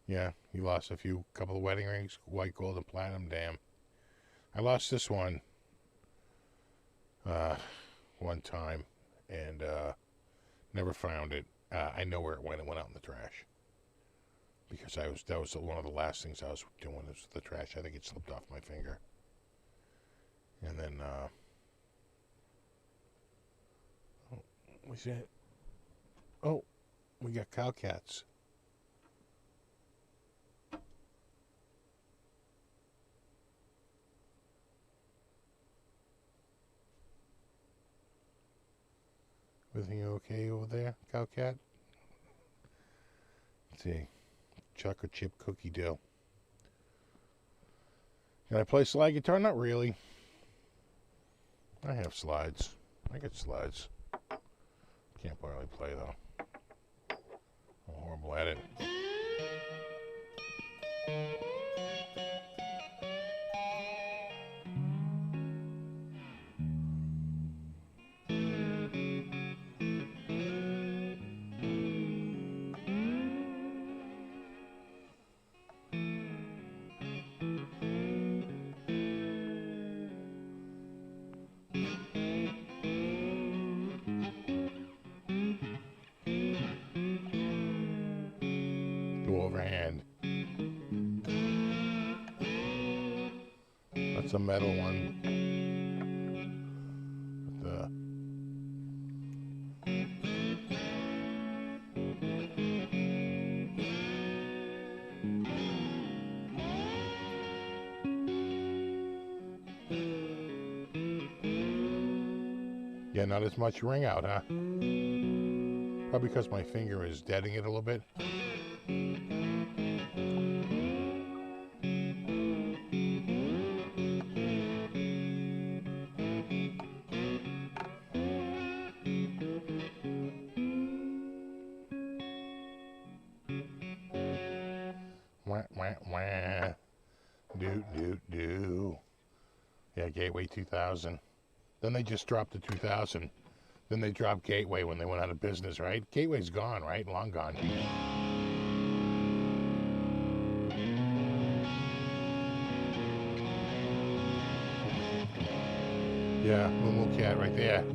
Yeah, he lost a couple of wedding rings, white, gold, and platinum. Damn. I lost this one one time and never found it. I know where it went. It went out in the trash because that was one of the last things I was doing was the trash. I think it slipped off my finger. And then what's that? Oh, we got cow cats. Everything okay over there, cow cat? Let's see. Chocolate chip cookie dough. Can I play slide guitar? Not really. I have slides. I got slides. Can't really play though. I'm horrible at it. Go overhand. That's a metal one. Yeah, not as much ring out, huh? Probably because my finger is deadening it a little bit. Wah, wah, wah. Do. Yeah, Gateway 2000. Then they just dropped the 2000. Then they dropped Gateway when they went out of business, right? Gateway's gone, right? Long gone. Yeah, Moo Moo Cat right there.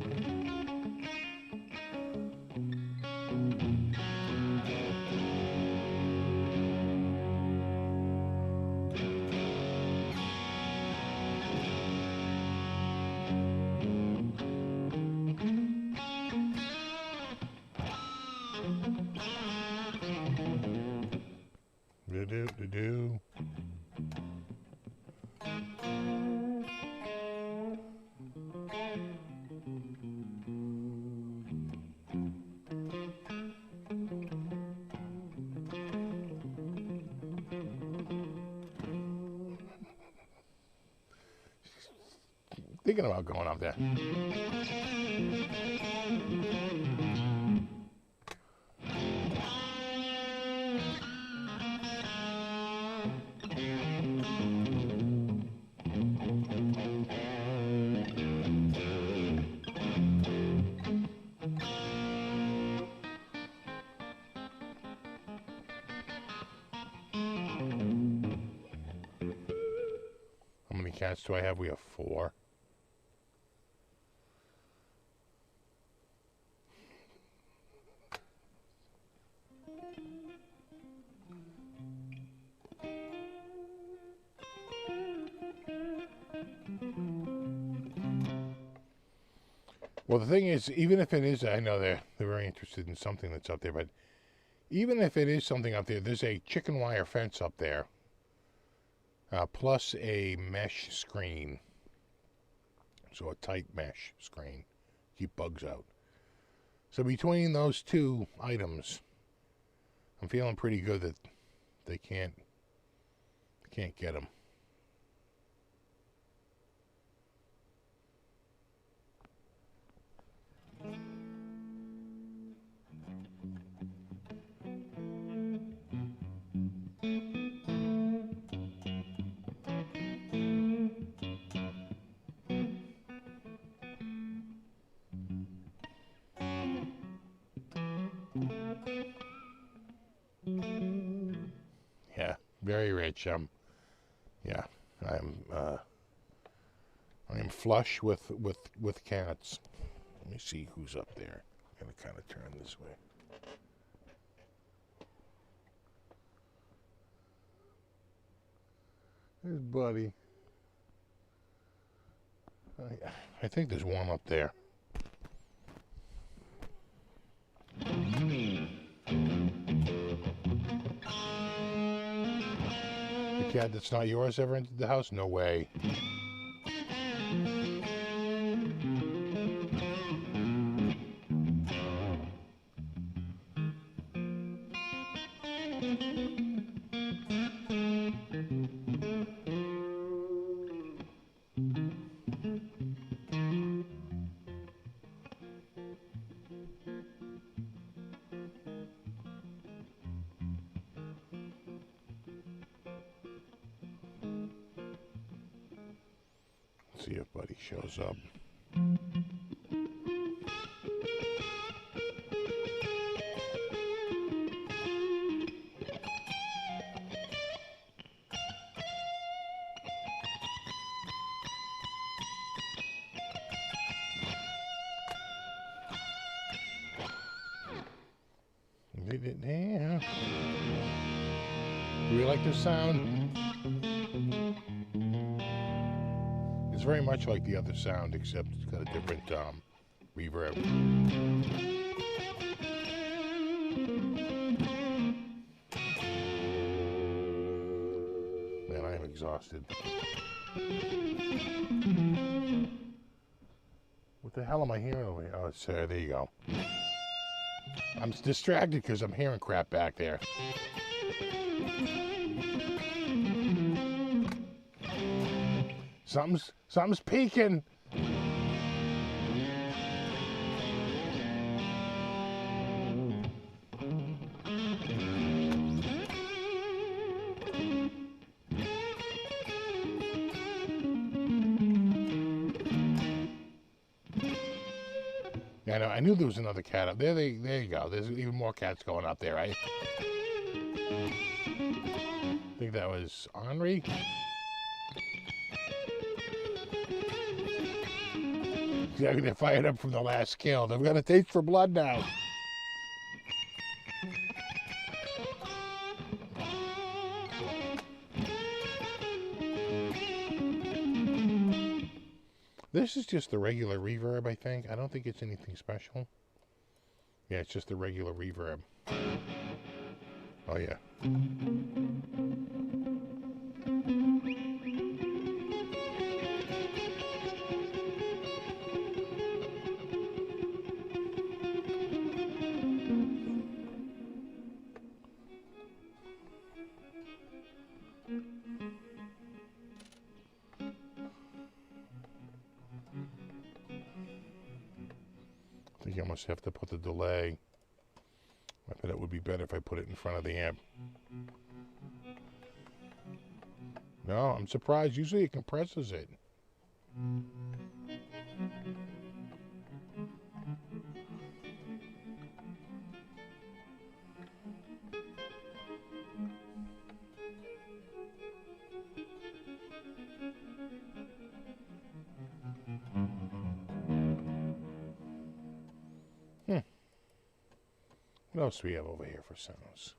Do. Thinking about going up there. How many cats do I have? We have 4. Well, the thing is, even if it is, I know they're very interested in something that's up there, but even if it is something up there, there's a chicken wire fence up there, plus a mesh screen. So a tight mesh screen. Keep bugs out. So between those two items, I'm feeling pretty good that they can't get them. Very rich. Yeah, I am flush with cats. Let me see who's up there. I'm gonna kind of turn this way. There's Buddy. I think there's one up there. The cat that's not yours ever entered the house? No way. See if Buddy shows up. Yeah. Do we like this sound? It's very much like the other sound, except it's got a different reverb. Man, I am exhausted. What the hell am I hearing over here? Oh, it's, there you go. I'm distracted because I'm hearing crap back there. Something's peeking. Yeah, I knew there was another cat up there. There you go. There's even more cats going up there, right? I think that was Henri. Yeah, they're fired up from the last kill. They've got a taste for blood now. This is just the regular reverb, I think. I don't think it's anything special. Yeah, it's just the regular reverb. Oh, yeah. I think I must have to put the delay. I bet it would be better if I put it in front of the amp. No, I'm surprised. Usually it compresses it. What else do we have over here for sounds?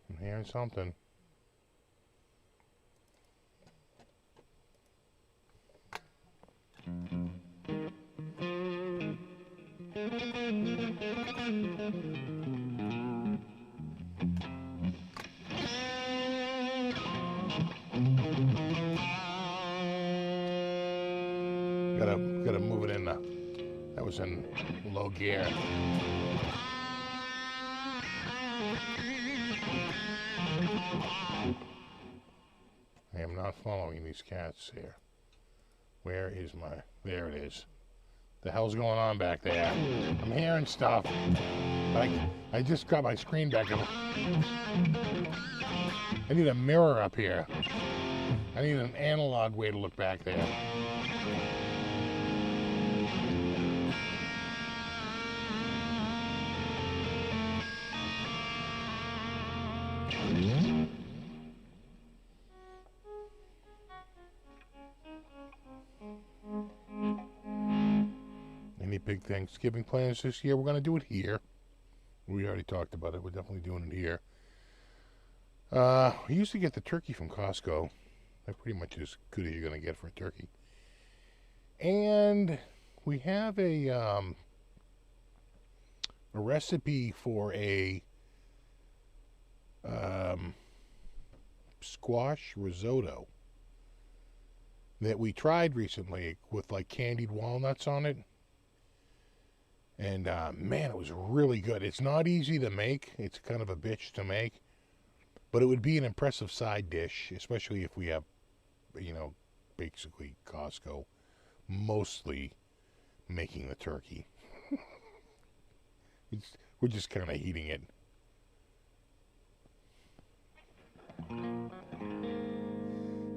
I'm hearing something. That was in low gear. I am not following these cats here. Where is my... There it is. The hell's going on back there? I'm hearing stuff. But I just got my screen back up. I need a mirror up here. I need an analog way to look back there. Any big Thanksgiving plans this year? We're going to do it here. We already talked about it. We're definitely doing it here. We used to get the turkey from Costco. They're pretty much as good as you're going to get for a turkey. And we have a recipe for a squash risotto that we tried recently with like candied walnuts on it. And man, it was really good. It's not easy to make. It's kind of a bitch to make. But it would be an impressive side dish, especially if we have, you know, basically Costco mostly making the turkey. We're just kind of heating it.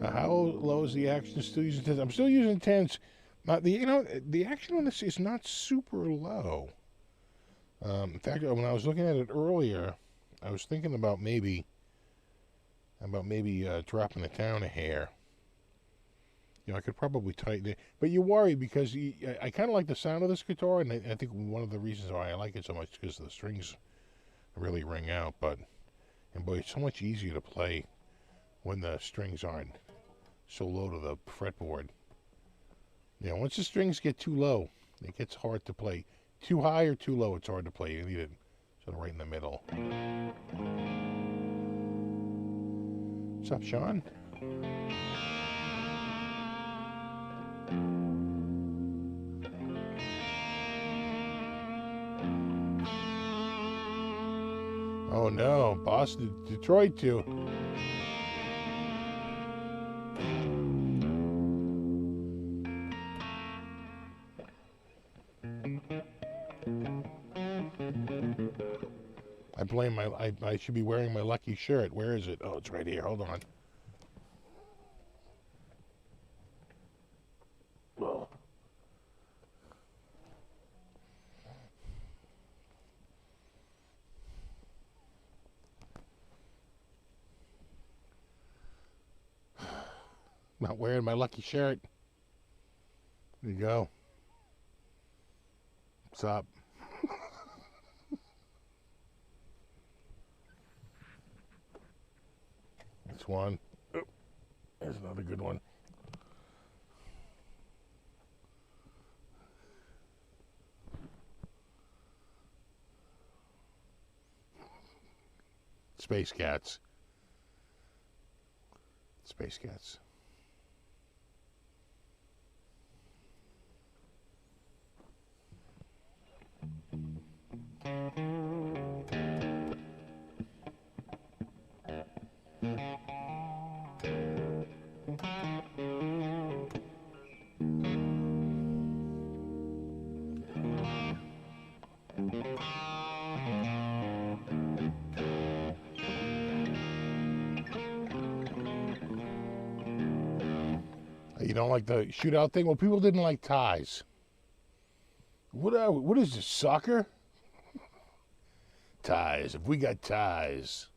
How low is the action? Still using 10s? I'm still using 10s. The action on this is not super low. In fact, when I was looking at it earlier, I was thinking about maybe dropping it down a hair. You know, I could probably tighten it. But you worry because I kind of like the sound of this guitar, and I think one of the reasons why I like it so much is because the strings really ring out. And boy, it's so much easier to play when the strings aren't so low to the fretboard. You know, once the strings get too low, it gets hard to play. Too high or too low, it's hard to play. You need it sort of right in the middle. What's up, Sean? Oh no, Boston, Detroit too. I blame I should be wearing my lucky shirt. Where is it? Oh, it's right here. Hold on. Oh. Not wearing my lucky shirt. There you go. What's up? That's one. Oh, there's another good one. Space Cats. Space Cats. You don't like the shootout thing? Well, people didn't like ties. What is this, soccer? Ties. If we got ties.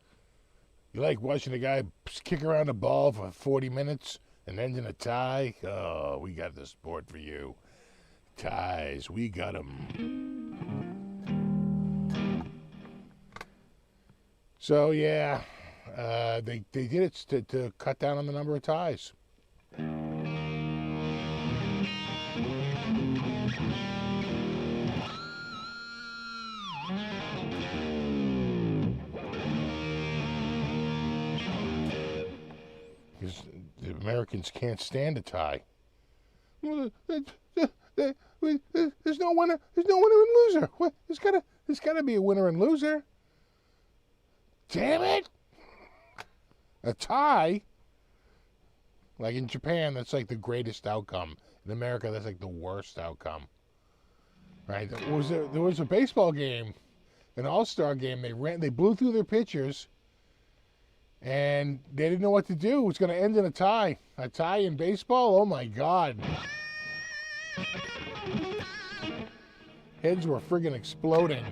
You like watching a guy kick around a ball for 40 minutes and end in a tie? Oh, we got the sport for you. Ties. We got them. So, yeah. They did it to cut down on the number of ties. Because the Americans can't stand a tie. Well, There's no winner. There's no winner and loser. What? There's gotta be a winner and loser. Damn it! A tie. Like in Japan, that's like the greatest outcome. In America, that's like the worst outcome. Right? There was a baseball game, an all-star game. They blew through their pitchers, and they didn't know what to do. It was going to end in a tie. A tie in baseball? Oh my God! Heads were friggin' exploding.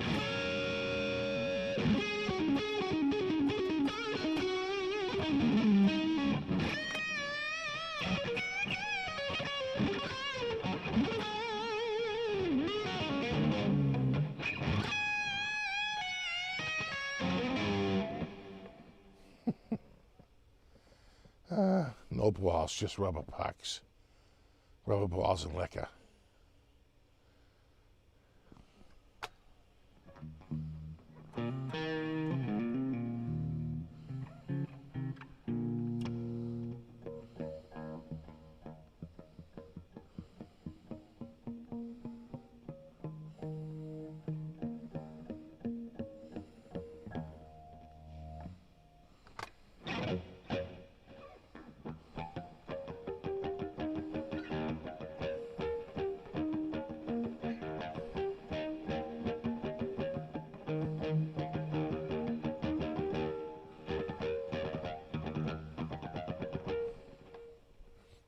No balls, just rubber pucks. Rubber balls and liquor.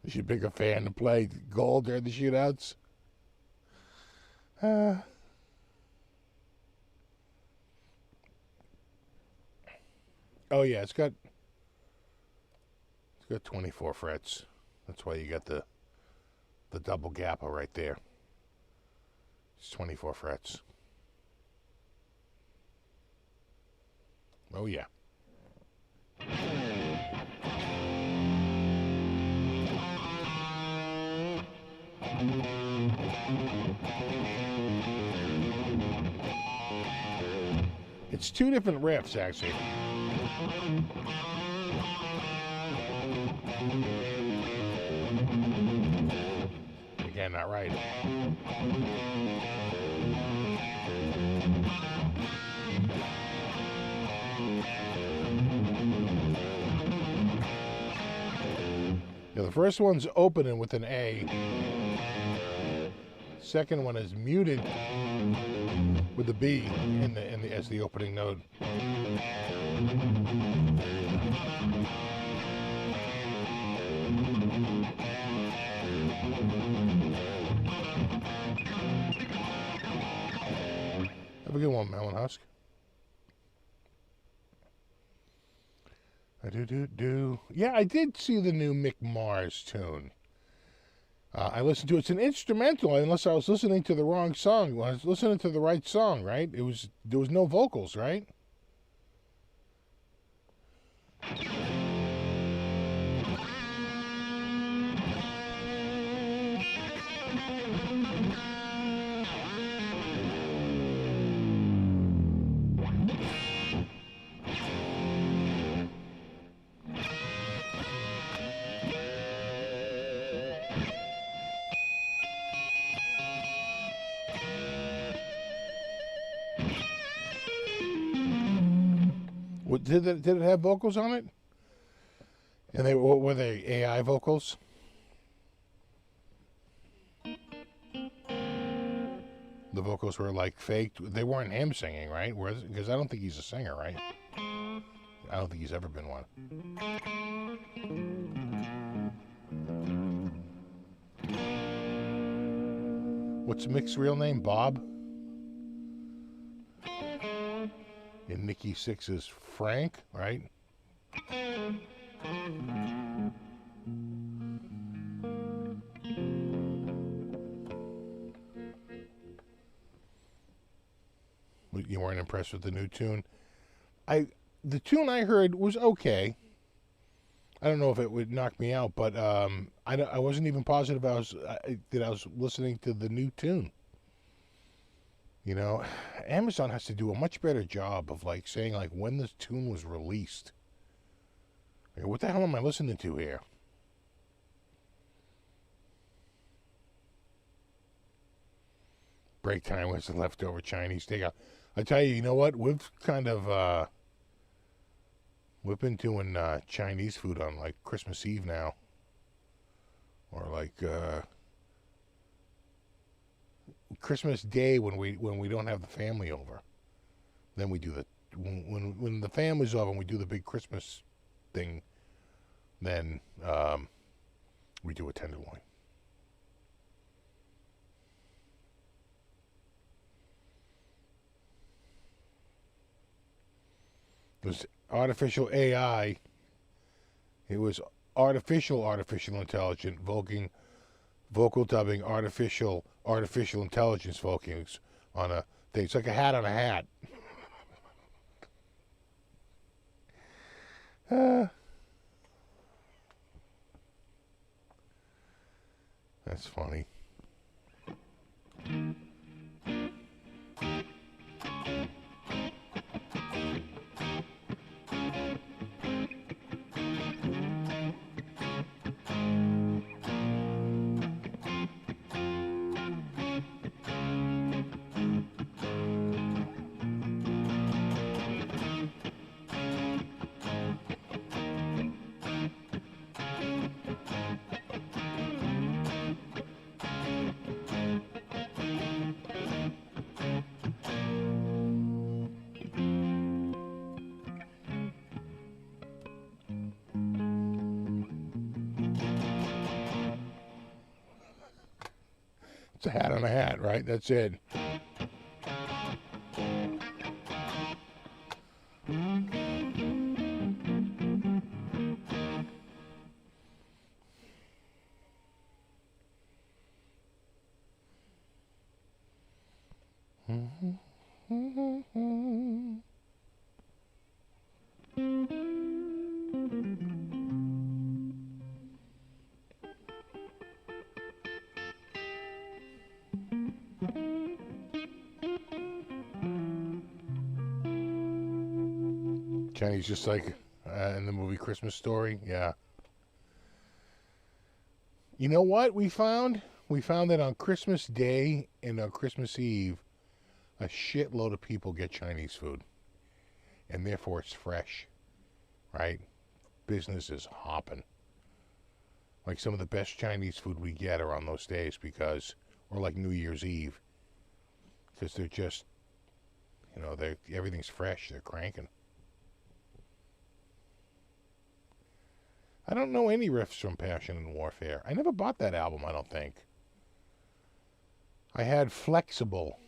Is you pick a fan to play goal during the shootouts? Oh yeah, it's got 24 frets. That's why you got the double gappa right there. It's 24 frets. Oh yeah. It's two different riffs, actually. Again, not right. Yeah, the first one's opening with an A. Second one is muted with the B as the opening note. Have a good one, Melon Husk. Yeah, I did see the new Mick Mars tune. I listened to it. It's an instrumental, unless I was listening to the wrong song. Well, I was listening to the right song, right? There was no vocals, right? Did it have vocals on it? And were they AI vocals? The vocals were like faked. They weren't him singing, right? Because I don't think he's a singer, right? I don't think he's ever been one. What's Mick's real name? Bob? And Nikki Sixx's Frank, right? You weren't impressed with the new tune? The tune I heard was okay. I don't know if it would knock me out, but I wasn't even positive that I was listening to the new tune. You know, Amazon has to do a much better job of like saying like when this tune was released. Like, what the hell am I listening to here? break time was the leftover Chinese takeout. I tell you, you know what? We've kind of we've been doing Chinese food on like Christmas Eve now, or like Christmas Day when we don't have the family over. Then we do the when the family's over and we do the big Christmas thing. Then we do a tenderloin. It was artificial AI. It was artificial intelligence vocal dubbing artificial intelligence vocals on a thing. It's like a hat on a hat. That's funny. It's a hat on a hat, right? That's it. Chinese, just like in the movie Christmas Story. Yeah. You know what we found? We found that on Christmas Day and on Christmas Eve, a shitload of people get Chinese food. And therefore it's fresh, right? Business is hopping. Like some of the best Chinese food we get are on those days because, or like New Year's Eve. Because they're just, you know, everything's fresh. They're cranking. I don't know any riffs from Passion and Warfare. I never bought that album, I don't think. I had Flexible.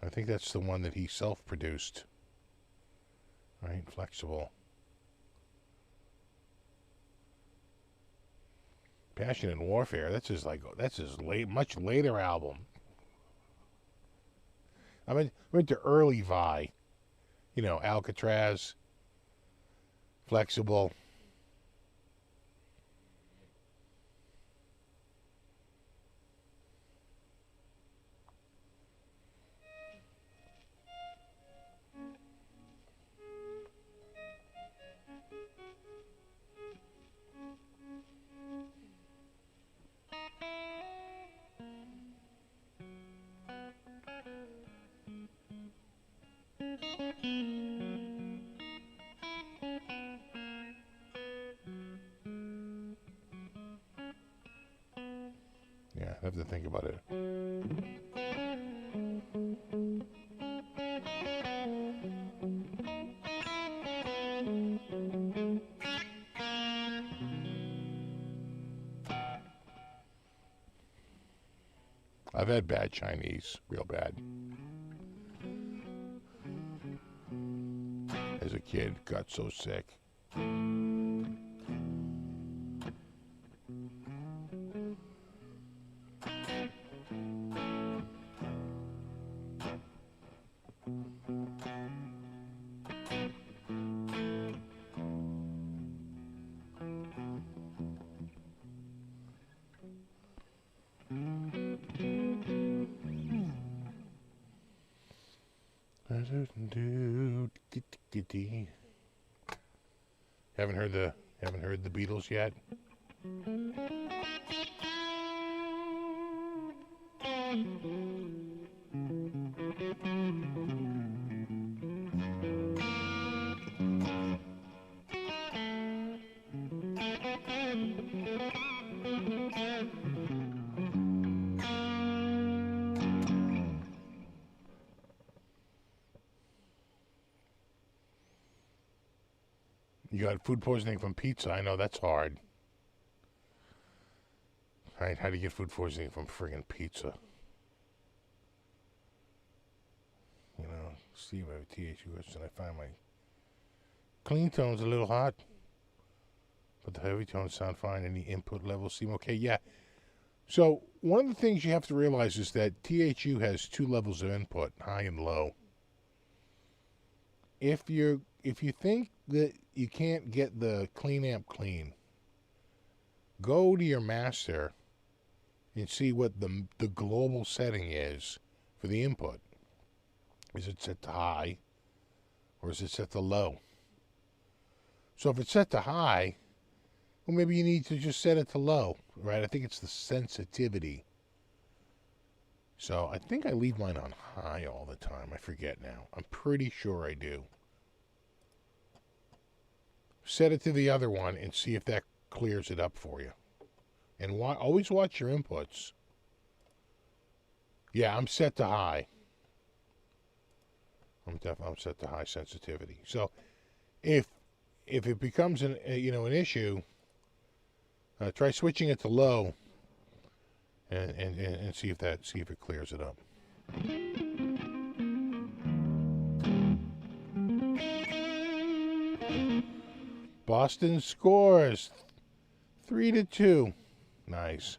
I think that's the one that he self-produced. Right? Flexible. Passion and Warfare, that's his much later album. I'm into early Vi. You know, Alcatraz, Flexible. Yeah, I have to think about it. I've had bad Chinese, real bad. As a kid, got so sick. Haven't heard the Beatles yet? You got food poisoning from pizza. I know that's hard. Right? How do you get food poisoning from friggin' pizza? You know, Steve, I have a THU question. I find my clean tones a little hot, but the heavy tones sound fine. Any input levels seem okay. Yeah. So one of the things you have to realize is that THU has two levels of input, high and low. If you think that you can't get the clean amp clean, go to your master and see what the global setting is for the input. Is it set to high or is it set to low? So if it's set to high, well, maybe you need to just set it to low, right? I think it's the sensitivity. So I think I leave mine on high all the time. I forget now. I'm pretty sure I do. Set it to the other one and see if that clears it up for you. And always watch your inputs. Yeah, I'm set to high. I'm set to high sensitivity. So if it becomes an issue, try switching it to low and see if it clears it up. Boston scores 3-2. Nice.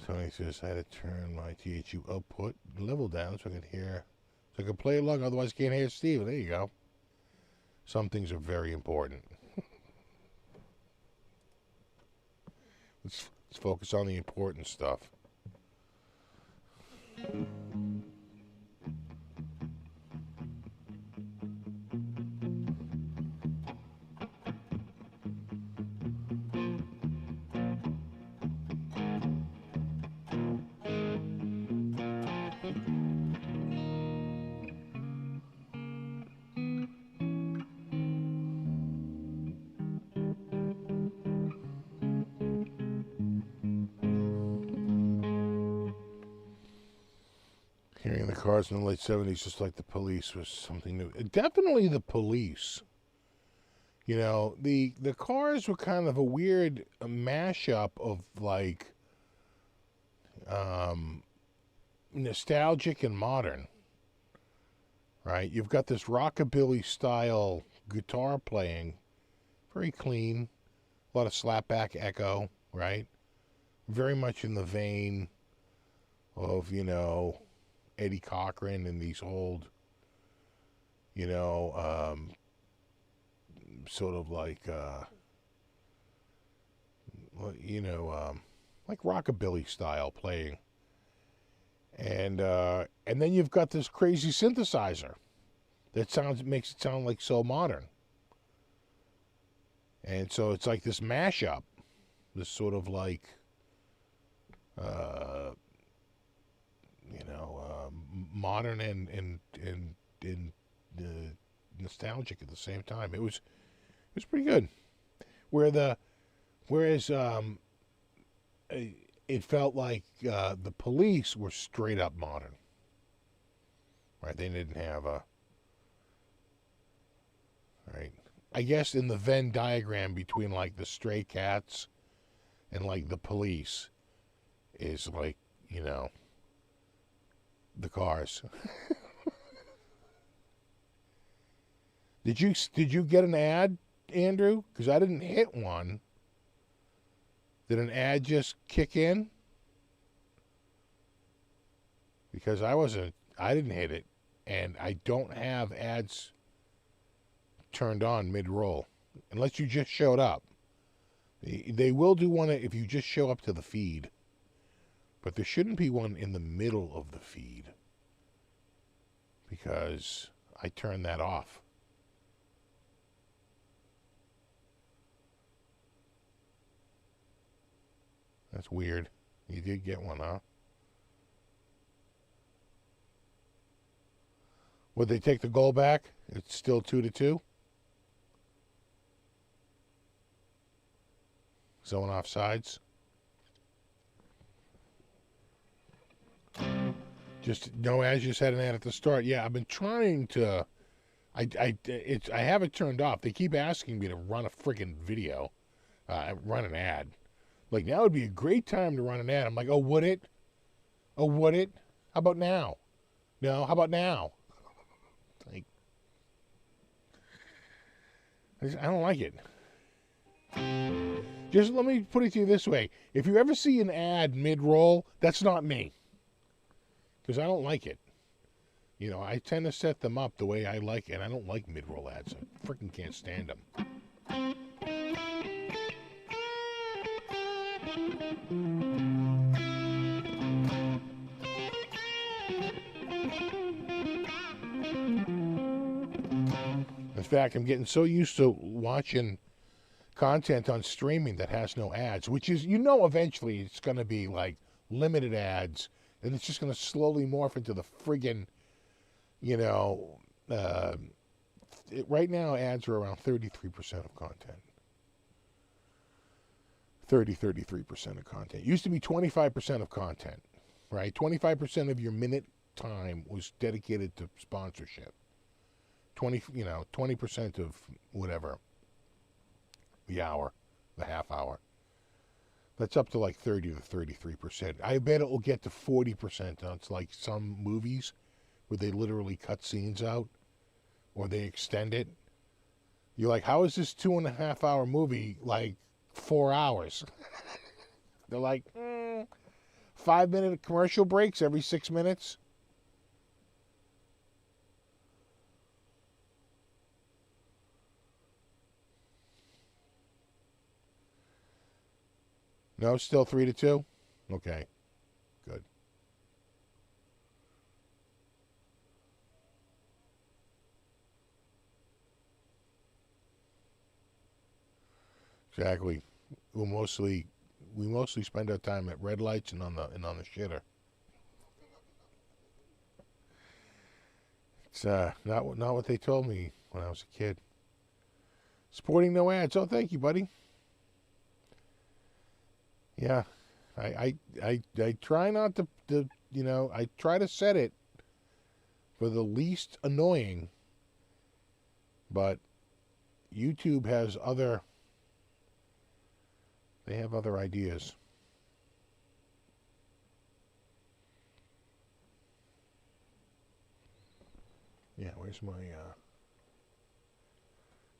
Tony says I had to turn my THU output level down so I can play along, otherwise I can't hear Steve. There you go. Some things are very important. Let's focus on the important stuff. Hearing the Cars in the late 70s, just like the Police, was something new. Definitely the Police. You know, the Cars were kind of a weird mashup of like nostalgic and modern. Right? You've got this rockabilly style guitar playing, very clean, a lot of slapback echo, right? Very much in the vein of, Eddie Cochran and these old, sort of like, like rockabilly style playing. And then you've got this crazy synthesizer that makes it sound like so modern. And so it's like this mashup, this sort of like, modern and nostalgic at the same time. It was pretty good. Whereas it felt like the Police were straight up modern. Right? They didn't have right. I guess in the Venn diagram between like the Stray Cats and like the Police, is like, you know, the cars. Did you get an ad, Andrew? Because I didn't hit one. Did an ad just kick in? Because I didn't hit it, and I don't have ads turned on mid-roll, unless you just showed up. They will do one if you just show up to the feed, but there shouldn't be one in the middle of the feed, because I turned that off. That's weird. You did get one, huh? Would they take the goal back? It's still 2-2. Zone offsides. Just no ads. Just had an ad at the start. Yeah, I've been trying to. I have it turned off. They keep asking me to run a freaking video, run an ad. Like, now would be a great time to run an ad. I'm like, oh, would it? Oh, would it? How about now? No, how about now? Like, I don't like it. Just let me put it to you this way. If you ever see an ad mid-roll, that's not me. Because I don't like it. You know, I tend to set them up the way I like it, and I don't like mid-roll ads. I freaking can't stand them. In fact, I'm getting so used to watching content on streaming that has no ads, which is, you know, eventually it's going to be like limited ads, and it's just going to slowly morph into the friggin', you know, right now ads are around 33% of content. 33% of content. It used to be 25% of content, right? 25% of your minute time was dedicated to sponsorship. 20% of whatever, the hour, the half hour. That's up to like 30 to 33%. I bet it will get to 40% on like some movies where they literally cut scenes out or they extend it. You're like, how is this 2.5 hour movie like 4 hours? They're like, 5-minute commercial breaks every 6 minutes. No, still 3-2? Okay, good. Exactly. We mostly spend our time at red lights and on the shitter. It's not what they told me when I was a kid. Supporting no ads. Oh, thank you, buddy. Yeah, I try not to you know, I try to set it for the least annoying, but YouTube has other, they have other ideas. Yeah, where's my,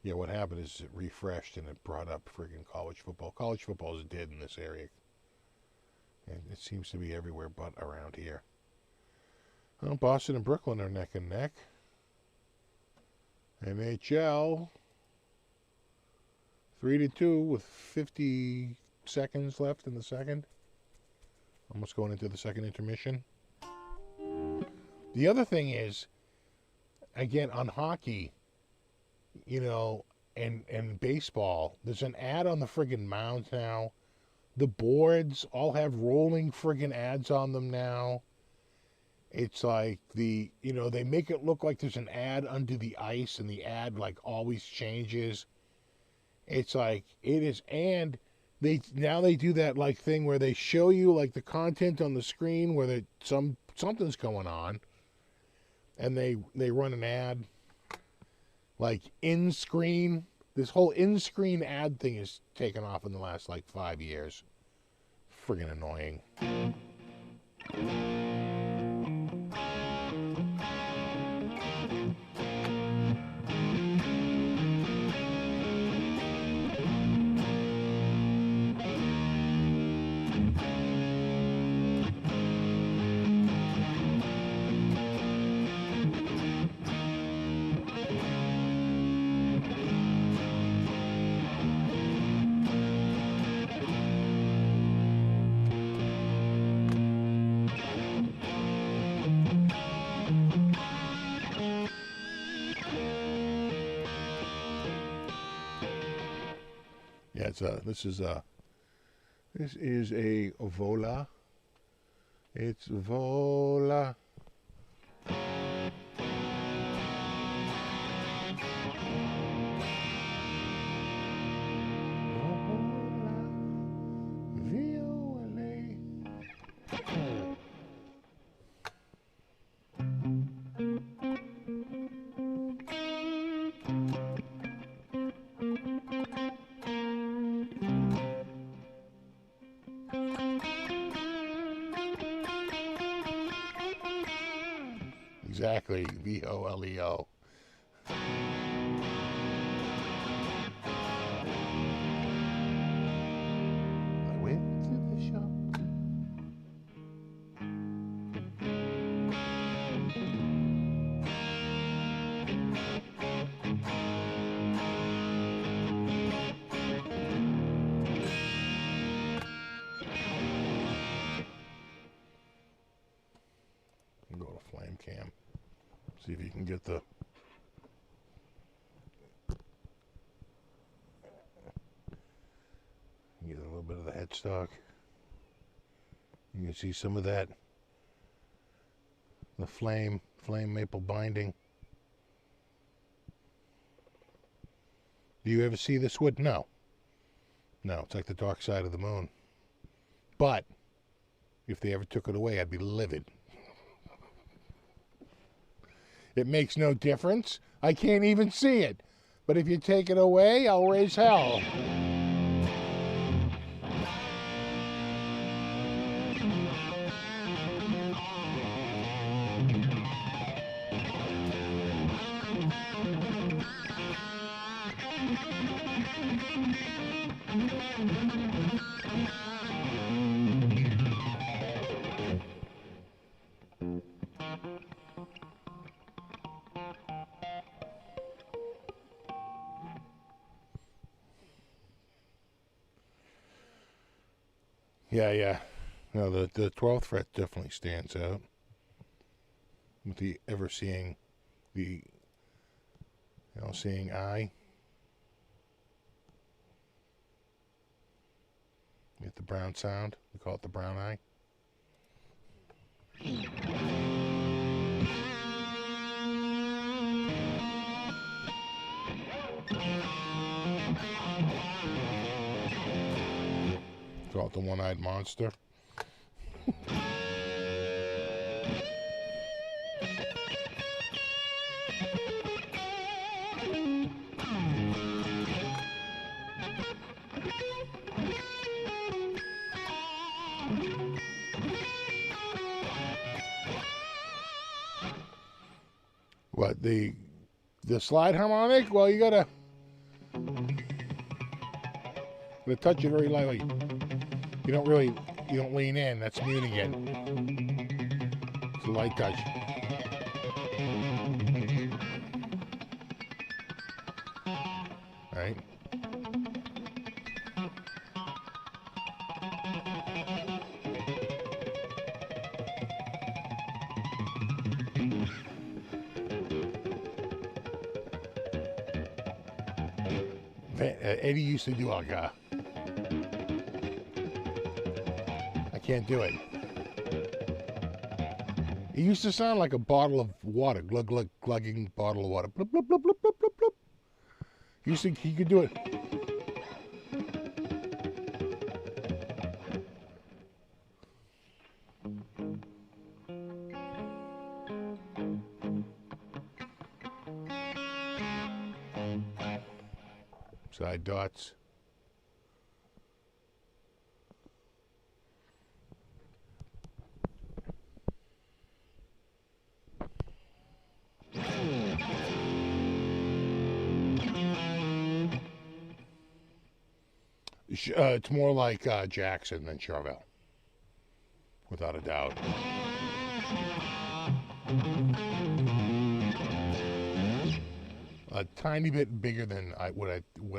yeah, what happened is it refreshed and it brought up friggin' college football. College football is dead in this area. And it seems to be everywhere but around here. Well, Boston and Brooklyn are neck and neck. NHL 3-2 with 50 seconds left in the second. Almost going into the second intermission. The other thing is, again, on hockey, you know, and baseball, there's an ad on the friggin' mound now. The boards all have rolling friggin' ads on them now. It's like they make it look like there's an ad under the ice, and the ad like always changes. It's like it is, and they do that like thing where they show you like the content on the screen where something's going on, and they run an ad like in screen. This whole in screen ad thing is taken off in the last like 5 years. friggin' annoying. Yeah, this is a Vola. It's Vola. Exactly, VOLEO. I went to the shop. Go to flame cam. See if you can get the get a little bit of the headstock. You can see some of that, the flame maple binding. Do you ever see this wood? No. No, it's like the dark side of the moon. But if they ever took it away, I'd be livid. It makes no difference. I can't even see it. But if you take it away, I'll raise hell. Yeah. No, the 12th fret definitely stands out. With the seeing eye. You get the brown sound. We call it the brown eye. Call it the one-eyed monster. What, the slide harmonic? Well, you gotta touch it very lightly. You don't lean in. That's muting it. It's a light touch. Right? Eddie used to do like a... I can't do it. It used to sound like a bottle of water, glug, glug, glugging bottle of water. Bloop, bloop, bloop, bloop, bloop, bloop, bloop. He could do it. Side dots. It's more like Jackson than Charvel, without a doubt. A tiny bit bigger than what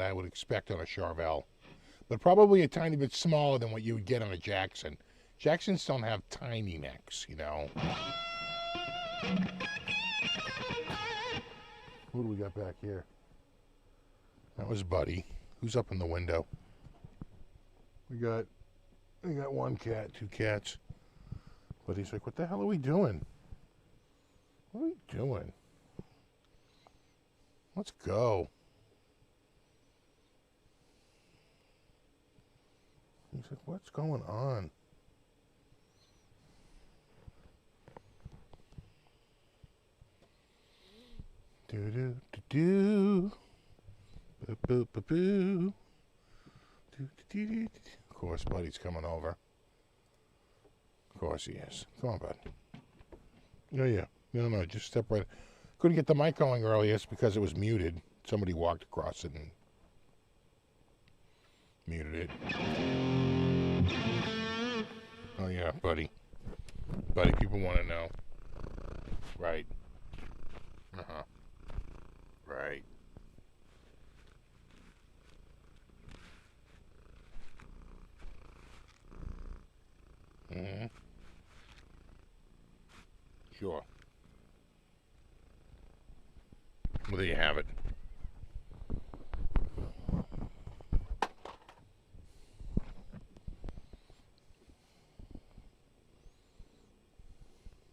I would expect on a Charvel, but probably a tiny bit smaller than what you would get on a Jackson. Jacksons don't have tiny necks, you know. What do we got back here? That was Buddy. Who's up in the window? We got one cat, two cats. Buddy's like, what the hell are we doing? What are we doing? Let's go. He's like, what's going on? Do do do do. Boo boo boo boo. Do do do. Of course, Buddy's coming over. Of course he is. Come on, bud. Yeah. No. Just step right. Couldn't get the mic going earlier because it was muted. Somebody walked across it and muted it. Oh yeah, Buddy. Buddy, people want to know. Right. Uh-huh. Right. Mm-hmm. Sure. Well, there you have it.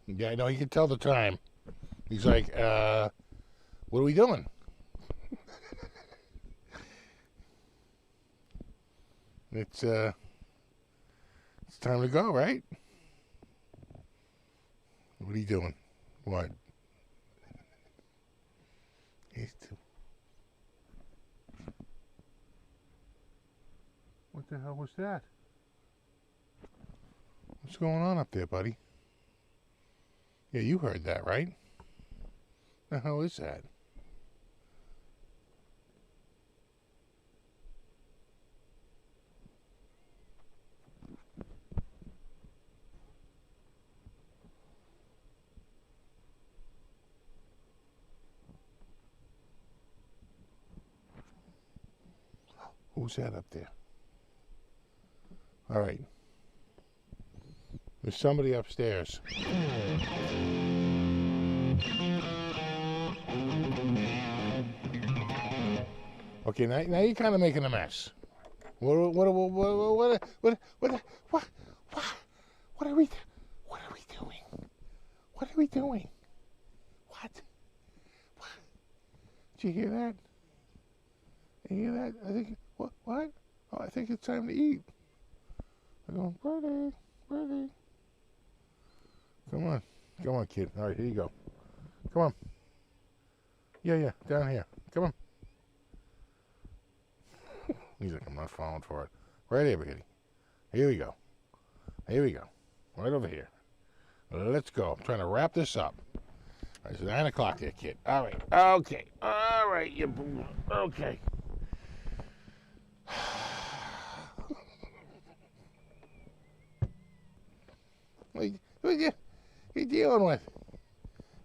Yeah, I know, he can tell the time. He's like, what are we doing? It's time to go, right? What are you doing? What? What the hell was that? What's going on up there, buddy? Yeah, you heard that, right? The hell is that? Who's that up there? All right. There's somebody upstairs. Okay, now you're kind of making a mess. What are we doing? What are we doing? What? Did you hear that? You hear that? I think what? Oh, I think it's time to eat. I go, Birdie. Come on, kid. All right, here you go. Come on. Yeah, down here. Come on. He's like, I'm not falling for it. Right here, baby. Here we go. Right over here. Let's go. I'm trying to wrap this up. It's 9 o'clock there, kid. All right. Okay. All right. Okay. What are you dealing with?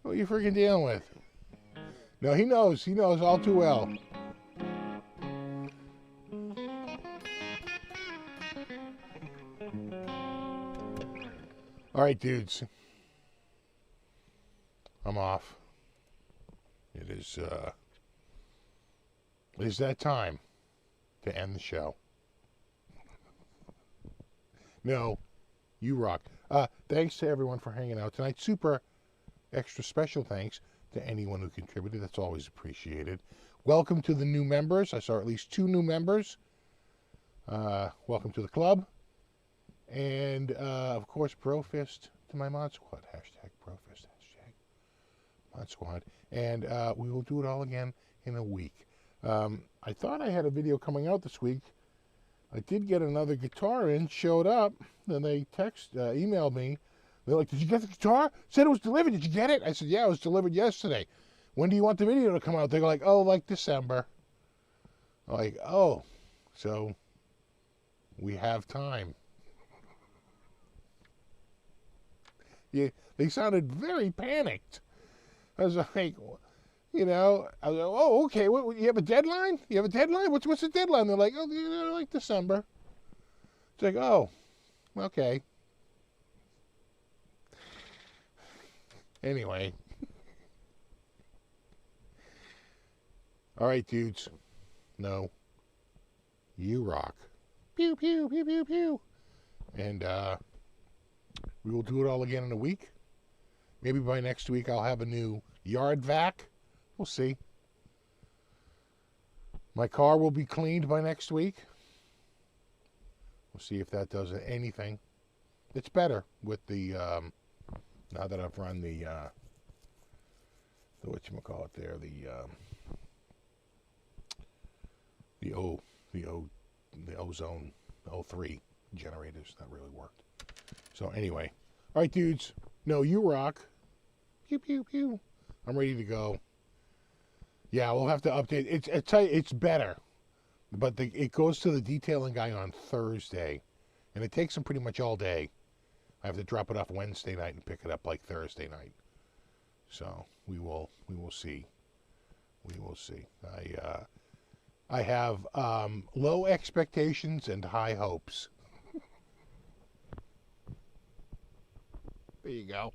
What are you freaking dealing with? No, he knows. He knows all too well. All right, dudes. I'm off. It is that time to end the show. No, you rock. Thanks to everyone for hanging out tonight. Super extra special thanks to anyone who contributed. That's always appreciated. Welcome to the new members. I saw at least 2 new members. Welcome to the club. And, of course, Brofist to my mod squad. Hashtag Brofist. Hashtag mod squad. And we will do it all again in a week. I thought I had a video coming out this week. I did get another guitar in, showed up, then they emailed me. They're like, did you get the guitar? Said it was delivered. Did you get it? I said, yeah, it was delivered yesterday. When do you want the video to come out? They're like, oh, like December. I'm like, oh. So, We have time. Yeah, they sounded very panicked. I was like, you know, I was like, oh, okay. What, you have a deadline? You have a deadline? What's the deadline? They're like, oh, you know, like December. It's like, oh, okay. Anyway. All right, dudes. No. You rock. Pew, pew, pew, pew, pew. And we will do it all again in a week. Maybe by next week I'll have a new yard vac. We'll see. My car will be cleaned by next week. We'll see if that does anything. It's better with the now that I've run the whatchamacallit there, the ozone O3 generators that really worked. So anyway, all right, dudes. No, you rock. Pew pew pew. I'm ready to go. Yeah, we'll have to update. It's better, but it goes to the detailing guy on Thursday, and it takes him pretty much all day. I have to drop it off Wednesday night and pick it up like Thursday night. So we will see. We will see. I have low expectations and high hopes. There you go.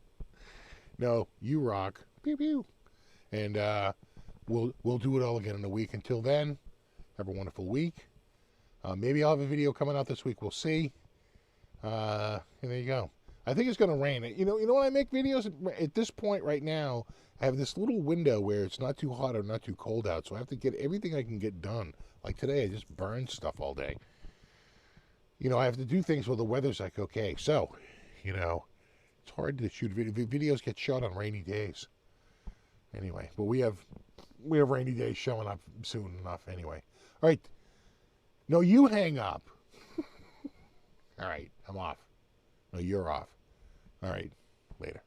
No, you rock. Pew pew. And we'll do it all again in a week. Until then, have a wonderful week. Maybe I'll have a video coming out this week. We'll see. And there you go. I think it's going to rain. You know when I make videos at this point right now, I have this little window where it's not too hot or not too cold out, so I have to get everything I can get done. Like today, I just burned stuff all day. You know, I have to do things where the weather's like okay. So, you know, it's hard to shoot videos. Get shot on rainy days. Anyway, but we have rainy days showing up soon enough. Anyway, all right. No, you hang up. All right, I'm off. No, you're off. All right, later.